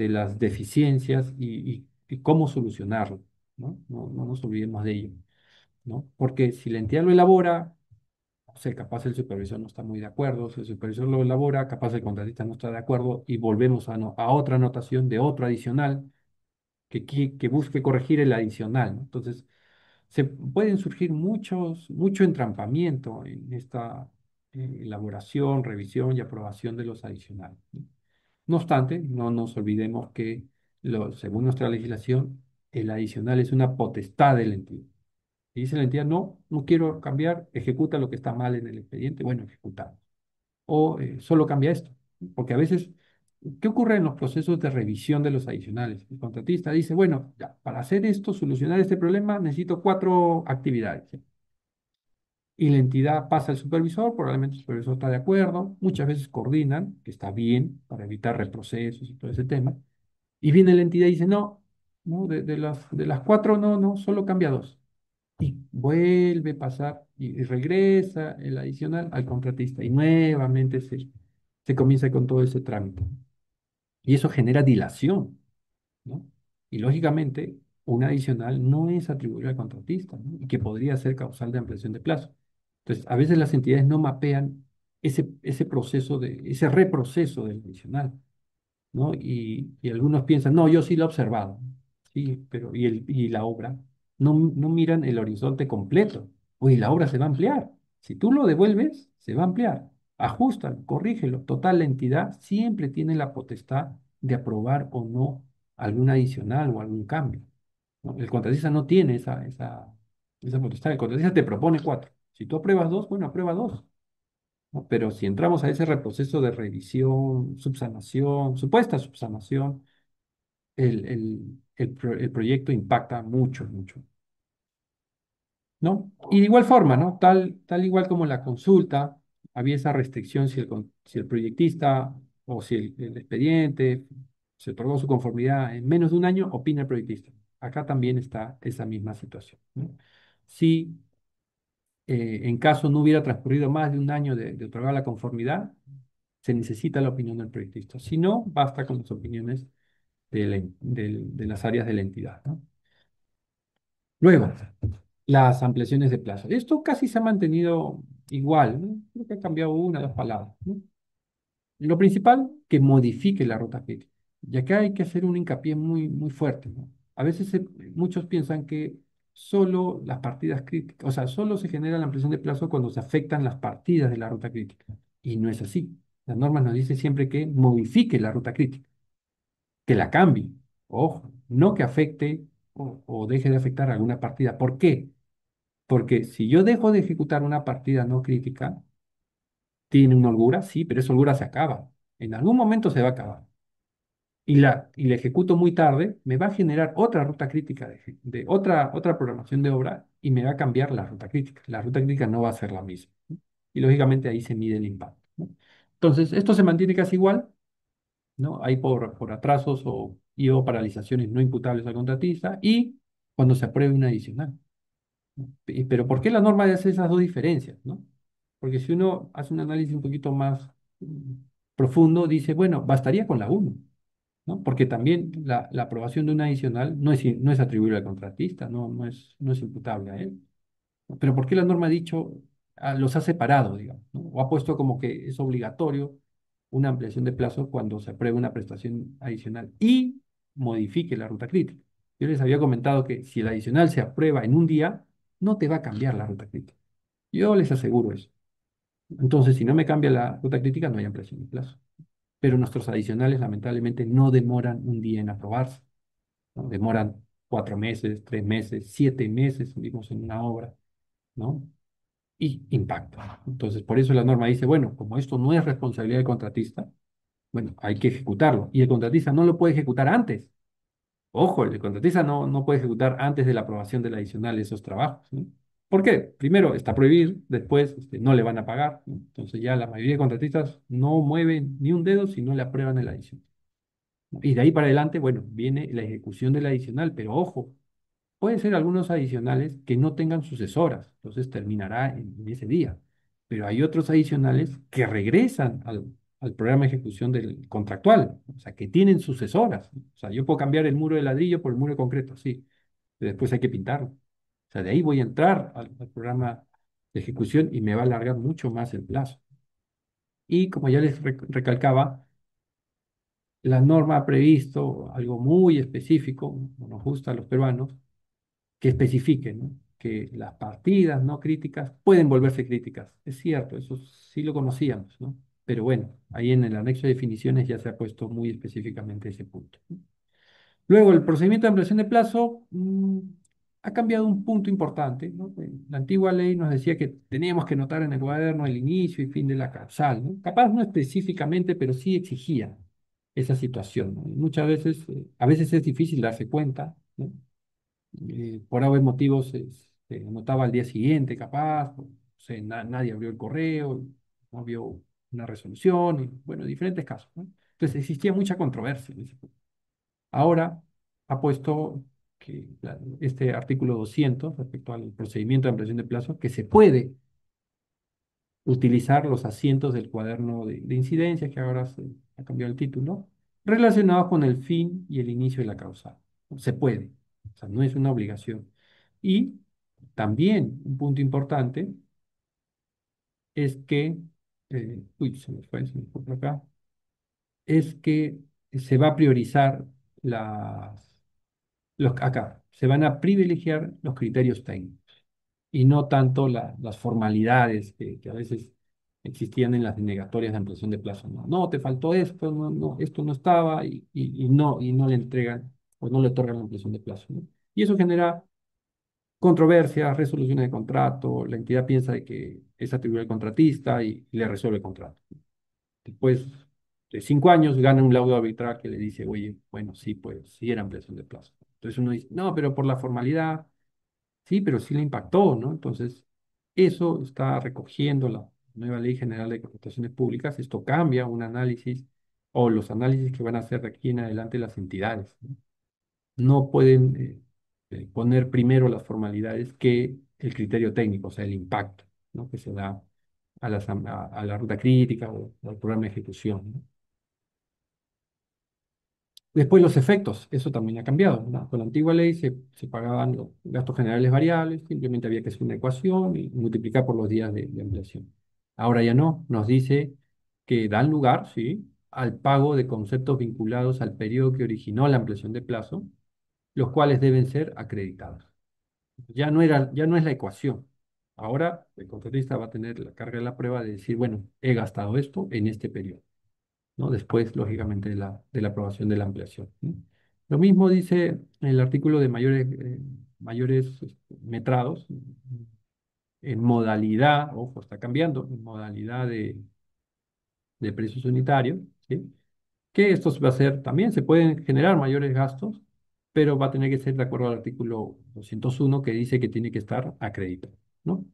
las deficiencias y cómo solucionarlo, ¿no? No nos olvidemos de ello, ¿no? Porque si la entidad lo elabora, o sea, capaz el supervisor no está muy de acuerdo, si el supervisor lo elabora, capaz el contratista no está de acuerdo y volvemos a otra anotación de otro adicional que busque corregir el adicional, ¿no? Entonces, se pueden surgir mucho entrampamiento en esta elaboración, revisión y aprobación de los adicionales, ¿no? No obstante, no nos olvidemos que según nuestra legislación, el adicional es una potestad de la entidad. Y dice la entidad, no, no quiero cambiar, ejecuta lo que está mal en el expediente, bueno, ejecutar. O solo cambia esto. Porque a veces, ¿qué ocurre en los procesos de revisión de los adicionales? El contratista dice, bueno, ya, para hacer esto, solucionar este problema, necesito 4 actividades. ¿Sí? Y la entidad pasa al supervisor, probablemente el supervisor está de acuerdo, muchas veces coordinan, que está bien para evitar reprocesos y todo ese tema. Y viene la entidad y dice, no, no, de las 4 no, no, solo cambia 2 y vuelve a pasar y regresa el adicional al contratista y nuevamente se comienza con todo ese trámite. Y eso genera dilación, ¿no? Y lógicamente, un adicional no es atribuible al contratista, ¿no? Y que podría ser causal de ampliación de plazo. Entonces, a veces las entidades no mapean ese proceso ese reproceso del adicional, ¿no? Y algunos piensan, no, yo sí lo he observado, sí, pero y la obra, no miran el horizonte completo, oye, la obra se va a ampliar, si tú lo devuelves, se va a ampliar, ajustan, corrígelo, total, la entidad siempre tiene la potestad de aprobar o no algún adicional o algún cambio, ¿no? El contratista no tiene esa potestad, el contratista te propone 4, si tú apruebas 2, bueno, aprueba 2, ¿no? Pero si entramos a ese reproceso de revisión, subsanación, supuesta subsanación, el proyecto impacta mucho, mucho, ¿no? Y de igual forma, ¿no? Tal igual como la consulta, había esa restricción si el proyectista o si el expediente se otorgó su conformidad en menos de un año, opina el proyectista. Acá también está esa misma situación, ¿no? Si en caso no hubiera transcurrido más de un año de otorgar la conformidad, se necesita la opinión del proyectista. Si no, basta con las opiniones de las áreas de la entidad, ¿no? Luego, las ampliaciones de plazo. Esto casi se ha mantenido igual, ¿no? Creo que ha cambiado una o dos palabras, ¿no? Lo principal, que modifique la ruta crítica. Y acá hay que hacer un hincapié muy, muy fuerte, ¿no? A veces muchos piensan que solo las partidas críticas, o sea, solo se genera la ampliación de plazo cuando se afectan las partidas de la ruta crítica. Y no es así. La norma nos dice siempre que modifique la ruta crítica, que la cambie. Ojo, no que afecte o deje de afectar alguna partida. ¿Por qué? Porque si yo dejo de ejecutar una partida no crítica, tiene una holgura, sí, pero esa holgura se acaba. En algún momento se va a acabar. Y la ejecuto muy tarde, me va a generar otra ruta crítica de otra programación de obra y me va a cambiar la ruta crítica. La ruta crítica no va a ser la misma, ¿no? Y lógicamente ahí se mide el impacto, ¿no? Entonces, esto se mantiene casi igual, ¿no? Hay por atrasos o paralizaciones no imputables al contratista y cuando se apruebe una adicional. Pero ¿por qué la norma hace esas dos diferencias, ¿no? Porque si uno hace un análisis un poquito más profundo, dice, bueno, bastaría con la uno, ¿no? Porque también la aprobación de una adicional no es atribuible al contratista, no es imputable a él. Pero ¿por qué la norma ha dicho, los ha separado, digamos, ¿no? O ha puesto como que es obligatorio una ampliación de plazo cuando se apruebe una prestación adicional y modifique la ruta crítica? Yo les había comentado que si el adicional se aprueba en un día, no te va a cambiar la ruta crítica. Yo les aseguro eso. Entonces, si no me cambia la ruta crítica, no hay ampliación de plazo. Pero nuestros adicionales, lamentablemente, no demoran un día en aprobarse, ¿no? Demoran 4 meses, 3 meses, 7 meses, vimos en una obra, ¿no? Y impacta. Entonces, por eso la norma dice, bueno, como esto no es responsabilidad del contratista, bueno, hay que ejecutarlo. Y el contratista no lo puede ejecutar antes. Ojo, el contratista no puede ejecutar antes de la aprobación del adicional esos trabajos, ¿no? ¿Por qué? Primero, está prohibido, después no le van a pagar, ¿no? Entonces ya la mayoría de contratistas no mueven ni un dedo si no le aprueban el adicional. Y de ahí para adelante, bueno, viene la ejecución del adicional, pero ojo, puede ser algunos adicionales que no tengan sucesoras, entonces terminará en ese día. Pero hay otros adicionales que regresan al programa de ejecución del contractual, o sea, que tienen sucesoras. O sea, yo puedo cambiar el muro de ladrillo por el muro de concreto, sí, pero después hay que pintarlo. O sea, de ahí voy a entrar al programa de ejecución y me va a alargar mucho más el plazo. Y como ya les recalcaba, la norma ha previsto algo muy específico, como nos gusta a los peruanos, que especifique, ¿no? Que las partidas no críticas pueden volverse críticas. Es cierto, eso sí lo conocíamos, ¿no? Pero bueno, ahí en el anexo de definiciones ya se ha puesto muy específicamente ese punto, ¿no? Luego, el procedimiento de ampliación de plazo ha cambiado un punto importante, ¿no? La antigua ley nos decía que teníamos que notar en el cuaderno el inicio y fin de la causal, ¿no? Capaz no específicamente, pero sí exigía esa situación, ¿no? Y muchas veces, a veces es difícil darse cuenta, ¿no? Por algún motivo se anotaba al día siguiente, capaz, o sea, nadie abrió el correo, no vio una resolución, y, bueno, diferentes casos, ¿no? Entonces existía mucha controversia en ese punto. Ahora ha puesto que este artículo 200 respecto al procedimiento de ampliación de plazo, que se puede utilizar los asientos del cuaderno de incidencias, que ahora se ha cambiado el título, relacionados con el fin y el inicio de la causal. Se puede, o sea, no es una obligación. Y también un punto importante es que, uy, se me fue por acá, es que se va a priorizar acá, se van a privilegiar los criterios técnicos y no tanto las formalidades que a veces existían en las denegatorias de ampliación de plazo. No, no, te faltó esto, no, no, esto no estaba y no le entregan o no le otorgan la ampliación de plazo, ¿no? Y eso genera controversias, resoluciones de contrato, la entidad piensa de que es atribuido al contratista y le resuelve el contrato. Después de 5 años gana un laudo arbitral que le dice, oye, bueno, sí, pues sí era ampliación de plazo. Entonces uno dice, no, pero por la formalidad, sí, pero sí le impactó, ¿no? Entonces, eso está recogiendo la nueva Ley General de Contrataciones Públicas. Esto cambia un análisis o los análisis que van a hacer de aquí en adelante las entidades, ¿no? No pueden poner primero las formalidades que el criterio técnico, o sea, el impacto, ¿no? Que se da a la ruta crítica o al programa de ejecución, ¿no? Después los efectos, eso también ha cambiado, ¿no? Con la antigua ley se pagaban los gastos generales variables, simplemente había que hacer una ecuación y multiplicar por los días de ampliación. Ahora ya no, nos dice que dan lugar, sí, al pago de conceptos vinculados al periodo que originó la ampliación de plazo, los cuales deben ser acreditados. Ya no es la ecuación. Ahora el contratista va a tener la carga de la prueba de decir, bueno, he gastado esto en este periodo, ¿no? Después, lógicamente, de la aprobación de la ampliación, ¿no? Lo mismo dice el artículo de mayores metrados en modalidad, ojo, está cambiando, en modalidad de precios unitarios, ¿sí? Que esto va a ser, también se pueden generar mayores gastos, pero va a tener que ser de acuerdo al artículo 201 que dice que tiene que estar acreditado, ¿no?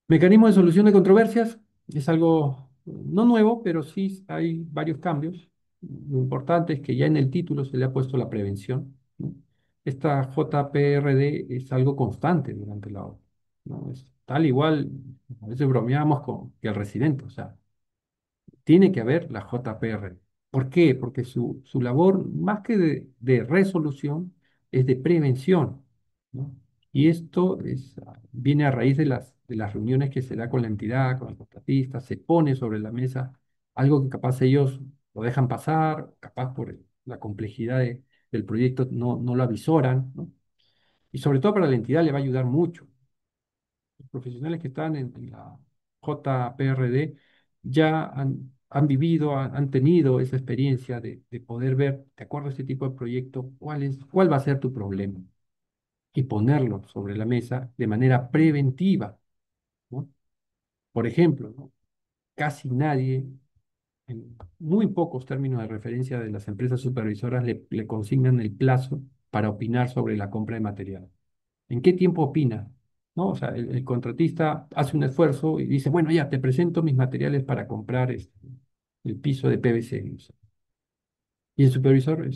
Mecanismo de solución de controversias es algo no nuevo, pero sí hay varios cambios. Lo importante es que ya en el título se le ha puesto la prevención, ¿no? Esta JPRD es algo constante durante la obra, ¿no? Es tal igual, a veces bromeamos con que el residente, o sea, tiene que haber la JPR. ¿Por qué? Porque su labor, más que de resolución, es de prevención, ¿no? Y esto viene a raíz de las reuniones que se da con la entidad, con el contratista, se pone sobre la mesa algo que capaz ellos lo dejan pasar, capaz por la complejidad del proyecto no lo avisoran, ¿no? Y sobre todo para la entidad le va a ayudar mucho los profesionales que están en la JPRD ya han vivido, han tenido esa experiencia de poder ver, de acuerdo a este tipo de proyecto, cuál va a ser tu problema y ponerlo sobre la mesa de manera preventiva, ¿no? Por ejemplo, ¿no? Casi nadie, en muy pocos términos de referencia de las empresas supervisoras, le consignan el plazo para opinar sobre la compra de material. ¿En qué tiempo opina? ¿No? O sea, el contratista hace un esfuerzo y dice, bueno, ya te presento mis materiales para comprar el piso de PVC, no sé. Y el supervisor,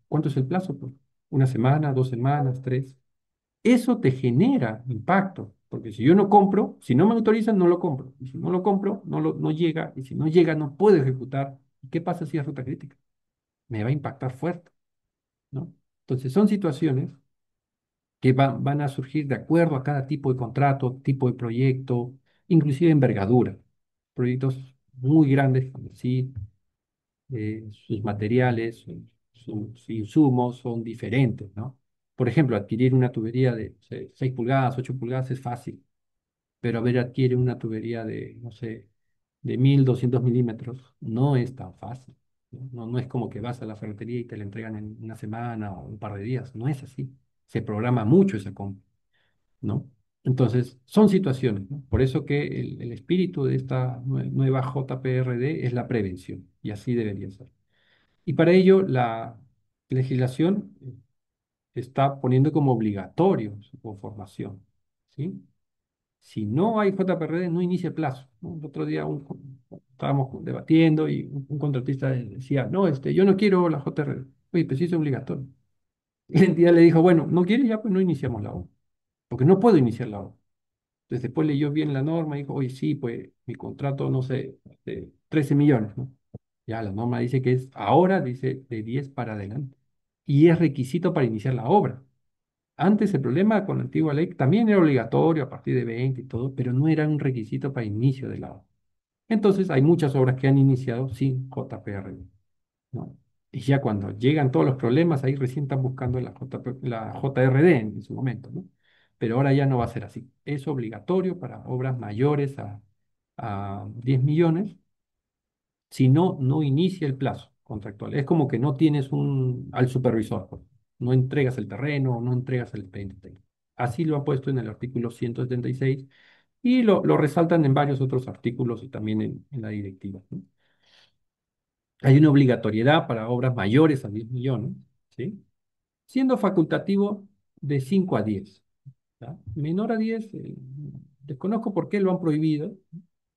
¿cuánto es el plazo? Pues, una semana, 2 semanas, tres. Eso te genera impacto, porque si yo no compro, si no me autorizan, no lo compro. Y si no lo compro, no llega. Y si no llega, no puedo ejecutar. ¿Y qué pasa si es ruta crítica? Me va a impactar fuerte, ¿no? Entonces, son situaciones que van a surgir de acuerdo a cada tipo de contrato, tipo de proyecto, inclusive envergadura. Proyectos muy grandes, sí, sus materiales, sus insumos son diferentes, ¿no? Por ejemplo, adquirir una tubería de 6 pulgadas, 8 pulgadas es fácil, pero a ver, adquiere una tubería de, no sé, de 1.200 milímetros, no es tan fácil, ¿no? No es como que vas a la ferretería y te la entregan en una semana o un par de días, no es así. Se programa mucho esa compra, ¿no? Entonces, son situaciones, ¿no? Por eso que el espíritu de esta nueva JPRD es la prevención, y así debería ser. Y para ello, la legislación está poniendo como obligatorio su conformación, ¿sí? Si no hay JPRD, no inicia el plazo, ¿no? El otro día estábamos debatiendo y un contratista decía, no, yo no quiero la JPRD. Oye, pues sí es obligatorio. Y la entidad le dijo, bueno, no quiere, ya pues no iniciamos la obra, porque no puedo iniciar la obra. Entonces después leyó bien la norma y dijo, oye, sí, pues mi contrato, no sé, de 13 millones, ¿no? Ya la norma dice que es ahora, dice, de 10 para adelante. Y es requisito para iniciar la obra. Antes el problema con la antigua ley también era obligatorio a partir de 20 y todo, pero no era un requisito para inicio de la obra. Entonces hay muchas obras que han iniciado sin JPR, ¿no? Y ya cuando llegan todos los problemas, ahí recién están buscando la JRD en su momento, ¿no? Pero ahora ya no va a ser así. Es obligatorio para obras mayores a 10 millones, si no, no inicia el plazo contractual. Es como que no tienes al supervisor, pues. No entregas el terreno, no entregas el expediente técnico. Así lo ha puesto en el artículo 176 y lo resaltan en varios otros artículos y también en la directiva, ¿no? Hay una obligatoriedad para obras mayores a 10 millones, ¿sí? Siendo facultativo de 5 a 10. ¿Ya? Menor a 10, desconozco por qué lo han prohibido,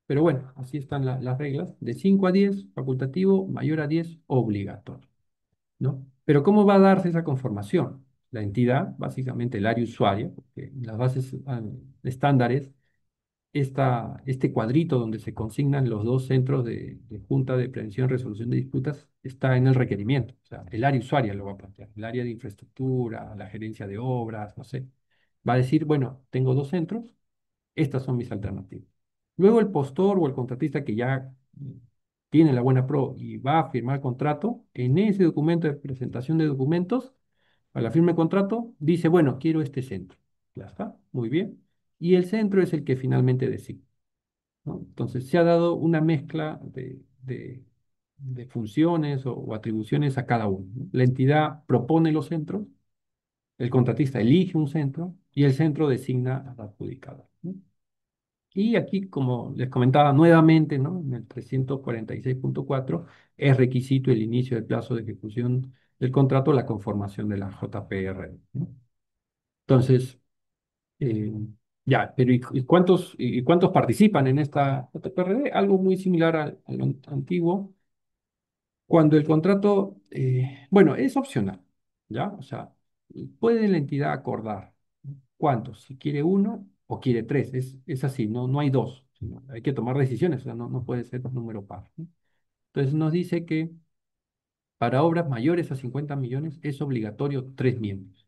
pero bueno, así están las reglas. De 5 a 10, facultativo; mayor a 10, obligatorio, ¿no? Pero ¿cómo va a darse esa conformación? La entidad, básicamente el área usuaria, porque en las bases estándares, este cuadrito donde se consignan los dos centros de Junta de Prevención y Resolución de Disputas está en el requerimiento. O sea, el área usuaria lo va a plantear, el área de infraestructura, la gerencia de obras, no sé. Va a decir, bueno, tengo dos centros, estas son mis alternativas. Luego el postor o el contratista que ya tiene la buena pro y va a firmar contrato, en ese documento de presentación de documentos, a la firma de contrato, dice, bueno, quiero este centro. Ya está, muy bien. Y el centro es el que finalmente decide, ¿no? Entonces se ha dado una mezcla de funciones o atribuciones a cada uno, ¿no? La entidad propone los centros, el contratista elige un centro y el centro designa al adjudicador, ¿no? Y aquí, como les comentaba nuevamente, ¿no? En el 346.4 es requisito el inicio del plazo de ejecución del contrato, la conformación de la JPR, ¿no? Entonces, eh, ya, pero ¿y cuántos participan en esta JPRD? Algo muy similar al antiguo, cuando el contrato, bueno, es opcional, ¿ya? O sea, puede la entidad acordar cuántos, si quiere uno o quiere tres, es así, no hay dos, hay que tomar decisiones, o sea, no puede ser un número par, ¿no? Entonces nos dice que para obras mayores a 50 millones es obligatorio tres miembros,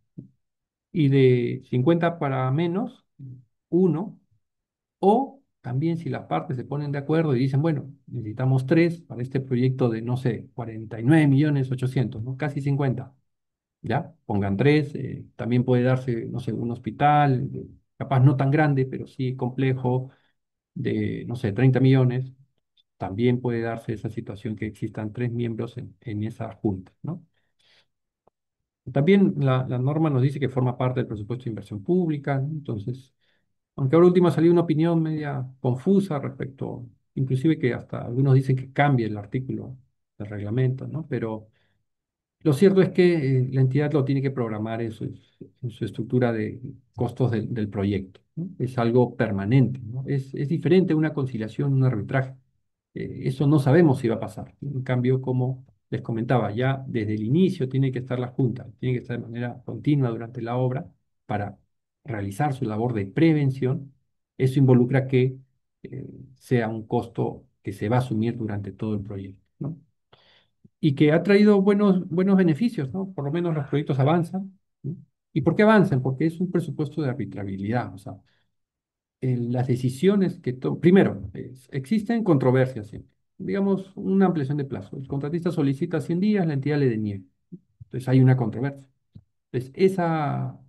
y de 50 para menos, uno. O también si las partes se ponen de acuerdo y dicen, bueno, necesitamos tres para este proyecto de, no sé, 49.800.000, ¿no? Casi 50, ¿ya? Pongan tres. También puede darse, no sé, un hospital, capaz no tan grande, pero sí complejo, de, no sé, 30 millones. También puede darse esa situación que existan tres miembros en esa junta, ¿no? También la norma nos dice que forma parte del presupuesto de inversión pública, ¿no? Entonces, aunque ahora último ha salido una opinión media confusa respecto, inclusive que hasta algunos dicen que cambie el artículo del reglamento, ¿no? Pero lo cierto es que la entidad lo tiene que programar en su estructura de costos del proyecto, ¿no? Es algo permanente, ¿no? Es diferente una conciliación, un arbitraje. Eso no sabemos si va a pasar. En cambio, como les comentaba, ya desde el inicio tiene que estar la Junta, tiene que estar de manera continua durante la obra para realizar su labor de prevención. Eso involucra que eh, sea un costo que se va a asumir durante todo el proyecto, ¿no? Y que ha traído buenos beneficios, ¿no? Por lo menos los proyectos avanzan, ¿no? ¿Y por qué avanzan? Porque es un presupuesto de arbitrabilidad, o sea, las decisiones primero, existen controversias siempre. Digamos, una ampliación de plazo. El contratista solicita 100 días, la entidad le deniega. Entonces hay una controversia. Entonces, esa,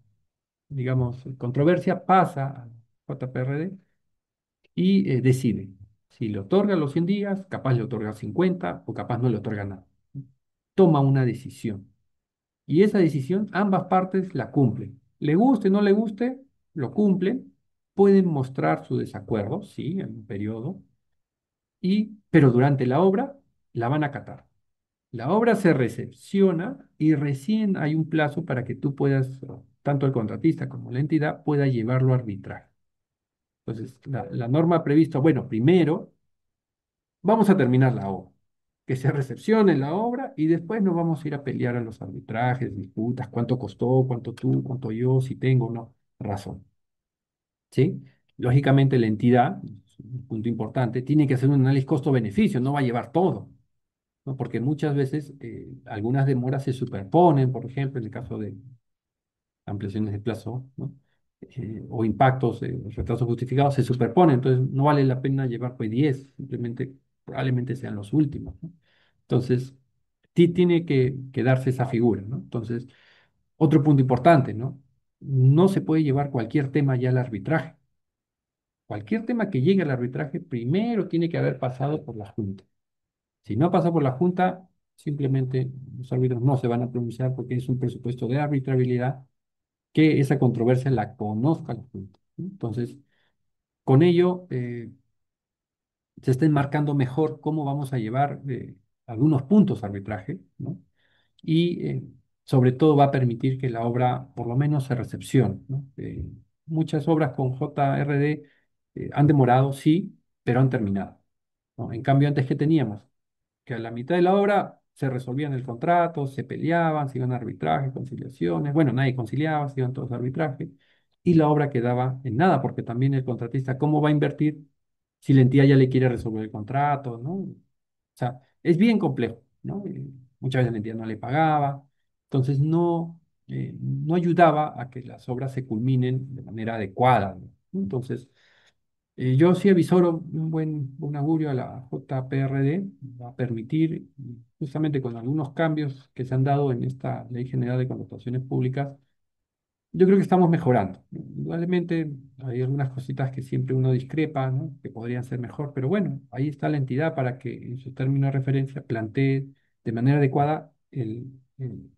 digamos, controversia pasa a JPRD y decide si le otorga los 100 días, capaz le otorga 50 o capaz no le otorga nada. Toma una decisión. Y esa decisión ambas partes la cumplen. Le guste o no le guste, lo cumplen. Pueden mostrar su desacuerdo, sí, en un periodo, pero durante la obra la van a acatar. La obra se recepciona y recién hay un plazo para que tú puedas, tanto el contratista como la entidad, pueda llevarlo a arbitrar. Entonces, la norma prevista, bueno, primero vamos a terminar la obra, que se recepcione la obra y después nos vamos a ir a pelear a los arbitrajes, disputas, cuánto costó, cuánto tú, cuánto yo, si tengo o no razón, ¿sí? Lógicamente la entidad, es un punto importante, tiene que hacer un análisis costo-beneficio, no va a llevar todo, ¿no? Porque muchas veces algunas demoras se superponen, por ejemplo, en el caso de ampliaciones de plazo, ¿no? O impactos, retrasos justificados, se superponen, entonces no vale la pena llevar pues 10, simplemente probablemente sean los últimos, ¿no? Entonces, tiene que darse esa figura, ¿no? Entonces, otro punto importante, ¿no? No se puede llevar cualquier tema ya al arbitraje. Cualquier tema que llegue al arbitraje primero tiene que haber pasado por la Junta. Si no pasa por la Junta, simplemente los árbitros no se van a pronunciar porque es un presupuesto de arbitrabilidad que esa controversia la conozca la Junta, ¿no? Entonces, con ello se está enmarcando mejor cómo vamos a llevar algunos puntos a arbitraje, ¿no? Y sobre todo va a permitir que la obra por lo menos se recepcione, ¿no? Muchas obras con JRD han demorado, sí, pero han terminado, ¿no? En cambio, antes que teníamos que a la mitad de la obra se resolvían el contrato, se peleaban, se iban a arbitraje, conciliaciones, bueno, nadie conciliaba, se iban todos a arbitraje, y la obra quedaba en nada, porque también el contratista, ¿cómo va a invertir si la entidad ya le quiere resolver el contrato, ¿no? O sea, es bien complejo, ¿no? Muchas veces la entidad no le pagaba, entonces no ayudaba a que las obras se culminen de manera adecuada, ¿no? Entonces, yo sí avisoro un augurio a la JPRD, va a permitir, justamente con algunos cambios que se han dado en esta Ley General de Contrataciones Públicas, yo creo que estamos mejorando. Indudablemente hay algunas cositas que siempre uno discrepa, ¿no? Que podrían ser mejor, pero bueno, ahí está la entidad para que en su término de referencia plantee de manera adecuada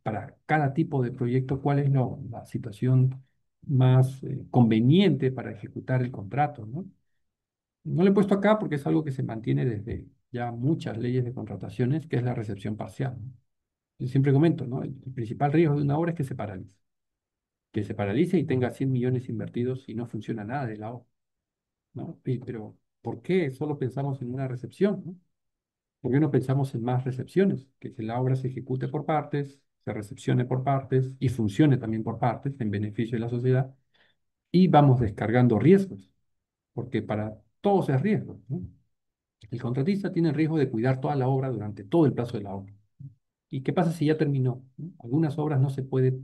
para cada tipo de proyecto cuál es la situación más conveniente para ejecutar el contrato, ¿no? No lo he puesto acá porque es algo que se mantiene desde ya muchas leyes de contrataciones, que es la recepción parcial, ¿no? Yo siempre comento, ¿no? El principal riesgo de una obra es que se paralice y tenga 100 millones invertidos y no funciona nada de la obra, ¿no? Pero ¿por qué solo pensamos en una recepción, ¿no? ¿Por qué no pensamos en más recepciones? Que la obra se ejecute por partes, se recepcione por partes y funcione también por partes en beneficio de la sociedad y vamos descargando riesgos, porque para todos es riesgo, ¿no? El contratista tiene el riesgo de cuidar toda la obra durante todo el plazo de la obra. ¿Y qué pasa si ya terminó, ¿no? Algunas obras no se puede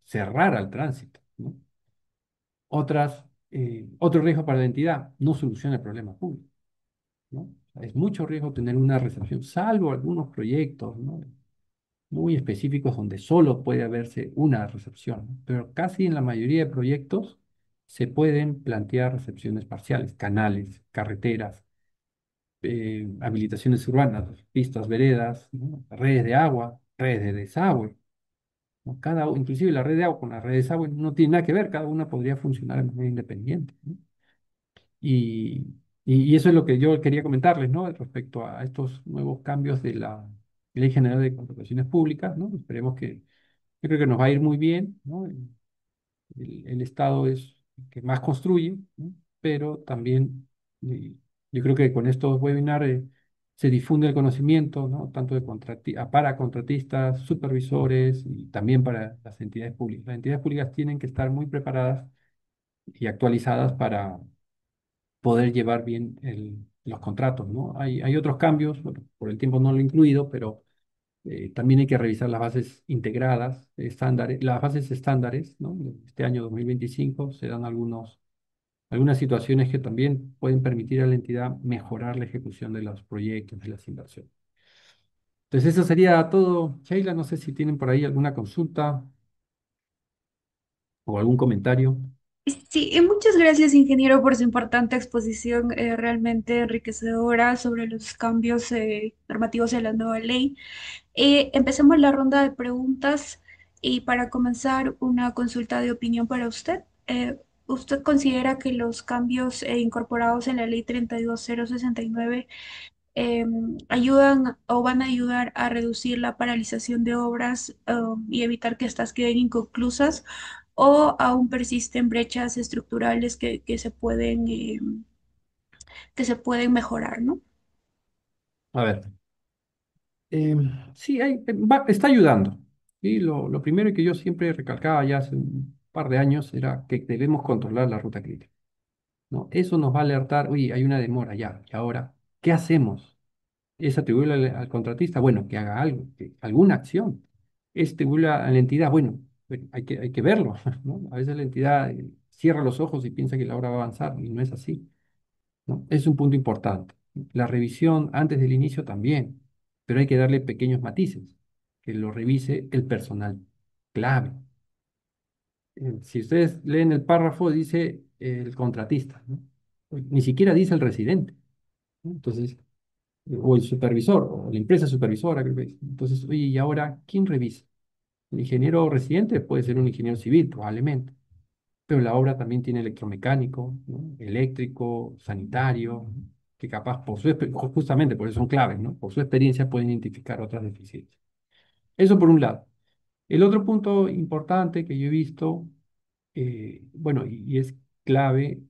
cerrar al tránsito, ¿no? Otro riesgo para la entidad, no soluciona el problema público, ¿no? Es mucho riesgo tener una recepción, salvo algunos proyectos, ¿no? Muy específicos donde solo puede haberse una recepción, ¿no? Pero casi en la mayoría de proyectos se pueden plantear recepciones parciales, canales, carreteras, habilitaciones urbanas, pistas, veredas, ¿no? Redes de agua, redes de desagüe, ¿no? Inclusive la red de agua con la red de desagüe no tiene nada que ver, cada una podría funcionar de manera independiente, ¿no? Y, y eso es lo que yo quería comentarles, ¿no? Respecto a estos nuevos cambios de la Ley General de Contrataciones Públicas, ¿no? Esperemos yo creo que nos va a ir muy bien, ¿no? El Estado es el que más construye, ¿no? Pero también yo creo que con estos webinars se difunde el conocimiento, ¿no? Tanto para contratistas, supervisores y también para las entidades públicas. Las entidades públicas tienen que estar muy preparadas y actualizadas para poder llevar bien los contratos, ¿no? Hay otros cambios, bueno, por el tiempo no lo he incluido, pero también hay que revisar las bases integradas, estándares, las bases estándares, ¿no? De este año 2025 se dan algunas situaciones que también pueden permitir a la entidad mejorar la ejecución de los proyectos, de las inversiones. Entonces, eso sería todo, Sheila. No sé si tienen por ahí alguna consulta o algún comentario. Sí, y muchas gracias, ingeniero, por su importante exposición, realmente enriquecedora sobre los cambios normativos de la nueva ley. Empecemos la ronda de preguntas y para comenzar, una consulta de opinión para usted. ¿Usted considera que los cambios incorporados en la ley 32069 ayudan o van a ayudar a reducir la paralización de obras y evitar que éstas queden inconclusas o aún persisten brechas estructurales que se pueden mejorar, ¿no? A ver, sí, está ayudando. Y lo primero que yo siempre recalcaba ya hace un par de años era que debemos controlar la ruta crítica, ¿no? Eso nos va a alertar, oye, hay una demora ya, y ahora, ¿qué hacemos? ¿Es atribuirle al contratista? Bueno, que haga algo, alguna acción. ¿Es atribuirle a la entidad? Bueno, hay que verlo, ¿no? A veces la entidad cierra los ojos y piensa que la obra va a avanzar, y no es así, ¿no? Es un punto importante. La revisión antes del inicio también, pero hay que darle pequeños matices, que lo revise el personal clave. Si ustedes leen el párrafo, dice el contratista, ¿no? Ni siquiera dice el residente, ¿no? Entonces, o el supervisor, o la empresa supervisora, creo que es. Entonces, oye, ¿y ahora quién revisa? El ingeniero residente puede ser un ingeniero civil, probablemente, pero la obra también tiene electromecánico, ¿no? Eléctrico, sanitario, que capaz justamente por eso son claves, ¿no? Por su experiencia pueden identificar otras deficiencias. Eso por un lado. El otro punto importante que yo he visto, bueno, y es clave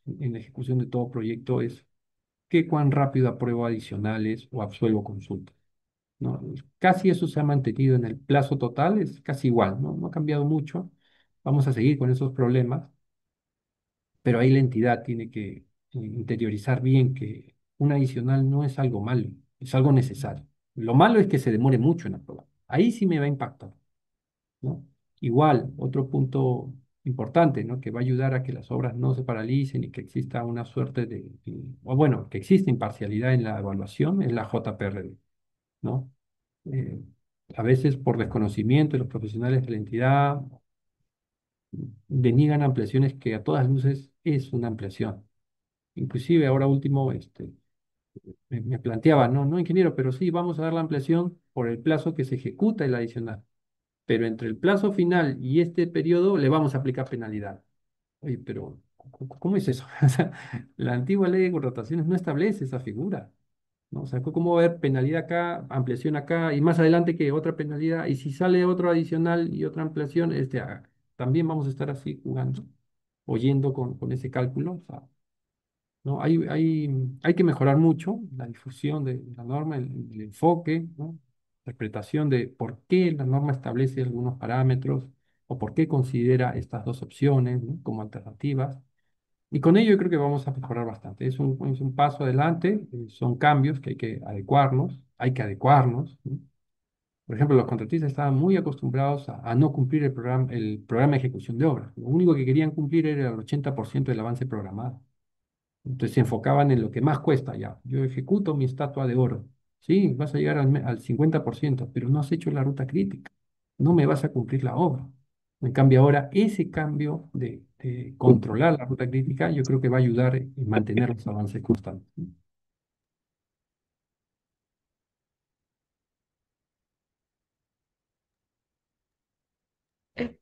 en la ejecución de todo proyecto, es que cuán rápido apruebo adicionales o absuelvo consultas, ¿no? Casi eso se ha mantenido en el plazo total, es casi igual, ¿no? No ha cambiado mucho. Vamos a seguir con esos problemas, pero ahí la entidad tiene que interiorizar bien que un adicional no es algo malo, es algo necesario. Lo malo es que se demore mucho en aprobar. Ahí sí me va a impactar, ¿no? Igual, otro punto importante, ¿no? Que va a ayudar a que las obras no se paralicen y que exista una suerte o bueno, que exista imparcialidad en la evaluación es la JPRD, ¿no? Eh, a veces por desconocimiento de los profesionales de la entidad deniegan ampliaciones que a todas luces es una ampliación. Inclusive ahora último, me planteaba, no, no, ingeniero, pero sí, vamos a dar la ampliación por el plazo que se ejecuta el adicional, pero entre el plazo final y este periodo le vamos a aplicar penalidad. Oye, pero ¿cómo es eso? O sea, la antigua ley de contrataciones no establece esa figura, ¿no? O sea, ¿cómo va a haber penalidad acá, ampliación acá y más adelante que otra penalidad? Y si sale otro adicional y otra ampliación, también vamos a estar así jugando, oyendo con ese cálculo. O sea, ¿no? Hay que mejorar mucho la difusión de la norma, el enfoque, ¿no? Interpretación de por qué la norma establece algunos parámetros o por qué considera estas dos opciones, ¿no? Como alternativas. Y con ello yo creo que vamos a mejorar bastante. Es un paso adelante, son cambios que hay que adecuarnos, ¿no? Por ejemplo, los contratistas estaban muy acostumbrados a no cumplir el programa de ejecución de obras. Lo único que querían cumplir era el 80% del avance programado. Entonces se enfocaban en lo que más cuesta ya. Yo ejecuto mi estatua de oro. Sí, vas a llegar al 50%, pero no has hecho la ruta crítica. No me vas a cumplir la obra. En cambio, ahora ese cambio de controlar la ruta crítica, yo creo que va a ayudar en mantener los avances constantes. Eh,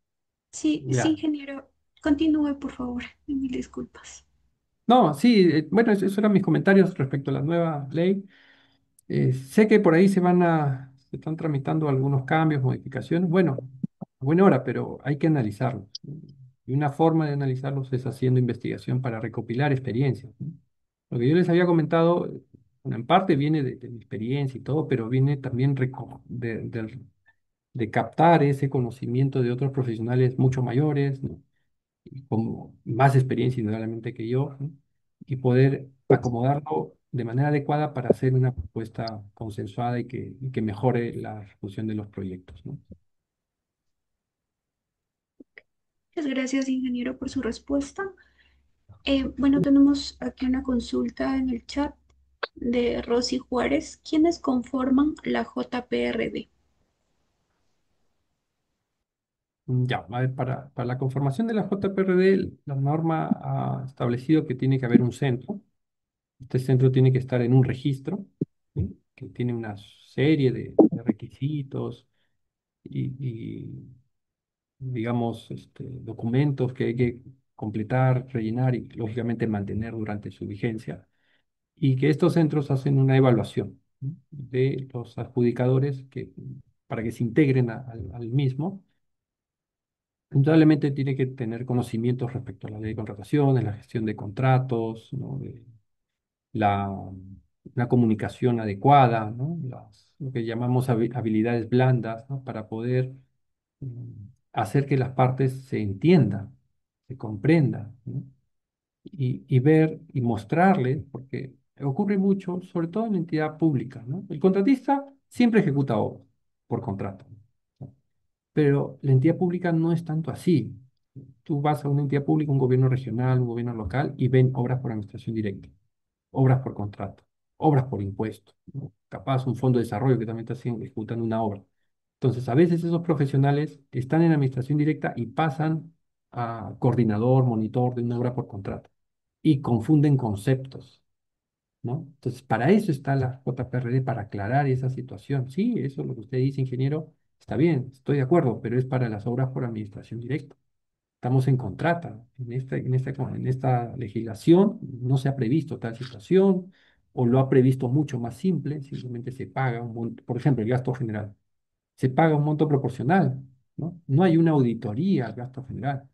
sí, sí, Ya. ingeniero, continúe, por favor. Mil disculpas. No, sí, bueno, esos eran mis comentarios respecto a la nueva ley. Sé que por ahí se están tramitando algunos cambios, modificaciones. Bueno, a buena hora, pero hay que analizarlos. Y una forma de analizarlos es haciendo investigación para recopilar experiencias, ¿no? Lo que yo les había comentado, bueno, en parte viene de mi experiencia y todo, pero viene también de captar ese conocimiento de otros profesionales mucho mayores, ¿no? Y con más experiencia indudablemente que yo, ¿no? Y poder acomodarlo de manera adecuada para hacer una propuesta consensuada y que mejore la ejecución de los proyectos, ¿no? Muchas gracias, ingeniero, por su respuesta. Bueno, tenemos aquí una consulta en el chat de Rosy Juárez. ¿Quiénes conforman la JPRD? Ya, a ver, para la conformación de la JPRD, la norma ha establecido que tiene que haber un centro. Este centro tiene que estar en un registro, ¿sí? Que tiene una serie de requisitos y, digamos, documentos que hay que completar, rellenar y, lógicamente, mantener durante su vigencia. Y que estos centros hacen una evaluación, ¿no? De los adjudicadores para que se integren al mismo. Indudablemente tiene que tener conocimientos respecto a la ley de contrataciones, la gestión de contratos, ¿no? La, una comunicación adecuada, ¿no? Lo que llamamos habilidades blandas, ¿no? Para poder hacer que las partes se entiendan, se comprendan, ¿no? Y ver y mostrarles, porque ocurre mucho, sobre todo en la entidad pública, ¿no? El contratista siempre ejecuta obras por contrato, ¿no? Pero la entidad pública no es tanto así. Tú vas a una entidad pública, un gobierno regional, un gobierno local, y ven obras por administración directa, obras por contrato, obras por impuesto, ¿no? Capaz un fondo de desarrollo que también está ejecutando una obra. Entonces, a veces esos profesionales están en administración directa y pasan a coordinador, monitor de una obra por contrato y confunden conceptos, ¿no? Entonces, para eso está la JPRD, para aclarar esa situación. Sí, eso es lo que usted dice, ingeniero, Está bien, estoy de acuerdo, pero es para las obras por administración directa. Estamos en contrata. En esta legislación no se ha previsto tal situación o lo ha previsto mucho más simple, simplemente se paga un monto, por ejemplo, el gasto general, se paga un monto proporcional, ¿no? No hay una auditoría al gasto general,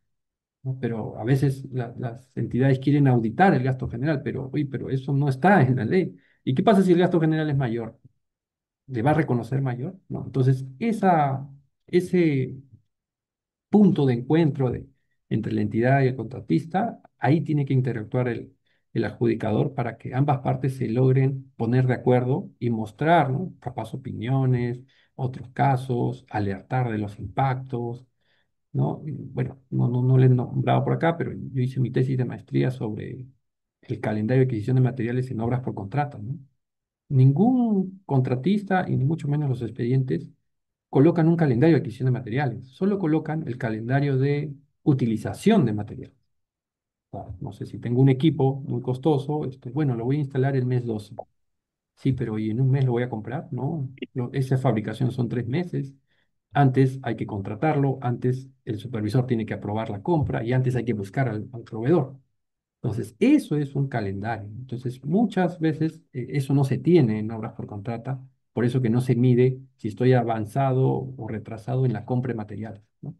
¿no? Pero a veces las entidades quieren auditar el gasto general, pero, oye, pero eso no está en la ley. ¿Y qué pasa si el gasto general es mayor? ¿Le va a reconocer mayor? No. Entonces, ese punto de encuentro entre la entidad y el contratista, ahí tiene que interactuar el adjudicador para que ambas partes se logren poner de acuerdo y mostrar, ¿no? Capaz opiniones, otros casos, alertar de los impactos, ¿no? Y bueno, no le he nombrado por acá, pero yo hice mi tesis de maestría sobre el calendario de adquisición de materiales en obras por contrato, ¿no? Ningún contratista, y ni mucho menos los expedientes, colocan un calendario de adquisición de materiales, solo colocan el calendario de utilización de materiales. O sea, no sé si tengo un equipo muy costoso, bueno, lo voy a instalar el mes 12. Sí, pero ¿y en un mes lo voy a comprar? No, esa fabricación son 3 meses. Antes hay que contratarlo, antes el supervisor tiene que aprobar la compra y antes hay que buscar al proveedor. Entonces, eso es un calendario. Entonces, muchas veces eso no se tiene en obras por contrata, por eso que no se mide si estoy avanzado o retrasado en la compra de materiales, ¿no?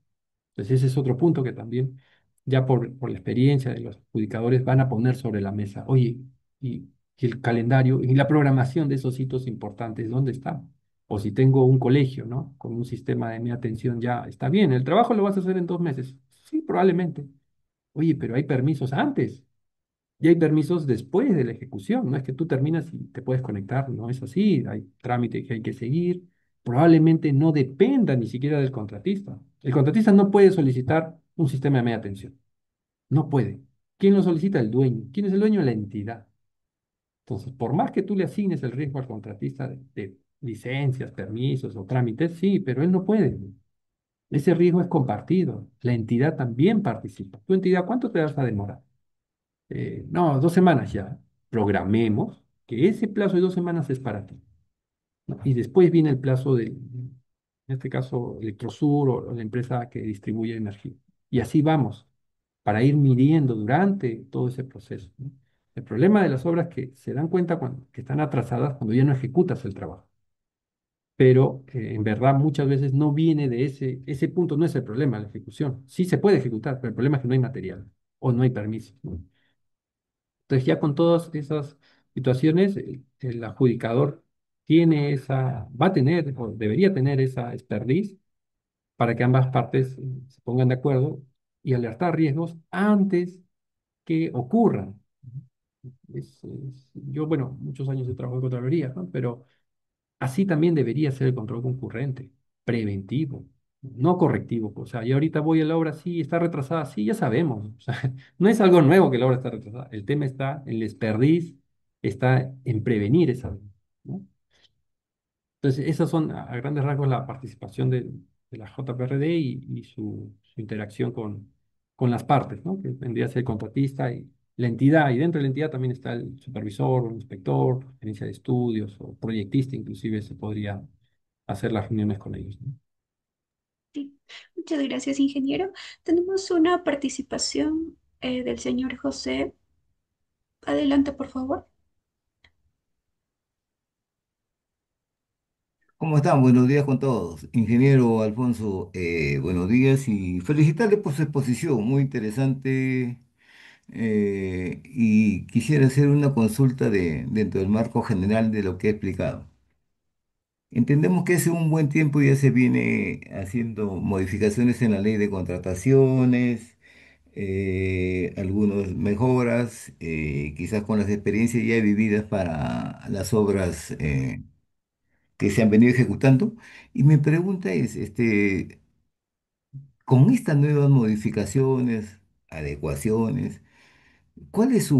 Entonces, ese es otro punto que también, ya por la experiencia de los adjudicadores, van a poner sobre la mesa. Oye, y el calendario y la programación de esos hitos importantes, ¿dónde está? O si tengo un colegio, ¿no? Con un sistema de mi atención ya está bien. ¿El trabajo lo vas a hacer en 2 meses? Sí, probablemente. Oye, pero hay permisos antes. Y hay permisos después de la ejecución, no es que tú terminas y te puedes conectar, no es así, hay trámites que hay que seguir, probablemente no dependa ni siquiera del contratista. El contratista no puede solicitar un sistema de media tensión, no puede. ¿Quién lo solicita? El dueño. ¿Quién es el dueño? La entidad. Entonces, por más que tú le asignes el riesgo al contratista de licencias, permisos o trámites, sí, pero él no puede. Ese riesgo es compartido, la entidad también participa. ¿Tu entidad cuánto te vas a demorar? No, 2 semanas ya. Programemos que ese plazo de 2 semanas es para ti, ¿no? Y después viene el plazo en este caso, Electrosur o la empresa que distribuye energía. Y así vamos, para ir midiendo durante todo ese proceso, ¿no? El problema de las obras que se dan cuenta que están atrasadas cuando ya no ejecutas el trabajo. Pero en verdad muchas veces no viene de ese punto, no es el problema, la ejecución. Sí se puede ejecutar, pero el problema es que no hay material o no hay permiso, ¿no? Entonces, ya con todas esas situaciones, el adjudicador va a tener o debería tener esa expertise para que ambas partes se pongan de acuerdo y alertar riesgos antes que ocurran. Yo, bueno, muchos años de trabajo de Contraloría, ¿no? Pero así también debería ser el control concurrente, preventivo, no correctivo. O sea, yo ahorita voy a la obra, sí, está retrasada, sí, ya sabemos. O sea, no es algo nuevo que la obra está retrasada. El tema está en el expertise, está en prevenir esa, ¿no? Entonces, esas son a grandes rasgos la participación de la JPRD y su interacción con las partes, ¿no? Que vendría a ser el contratista y la entidad. Y dentro de la entidad también está el supervisor, o el inspector, gerencia de estudios o proyectista, inclusive se podría hacer las reuniones con ellos, ¿no? Sí. Muchas gracias, ingeniero. Tenemos una participación del señor José. Adelante, por favor. ¿Cómo están? Buenos días con todos. Ingeniero Alfonso, buenos días y felicitarle por su exposición, muy interesante. Y quisiera hacer una consulta dentro del marco general de lo que he explicado. Entendemos que hace un buen tiempo ya se viene haciendo modificaciones en la ley de contrataciones, algunas mejoras, quizás con las experiencias ya vividas para las obras. Que se han venido ejecutando. Y mi pregunta es, con estas nuevas modificaciones, adecuaciones, ¿cuál es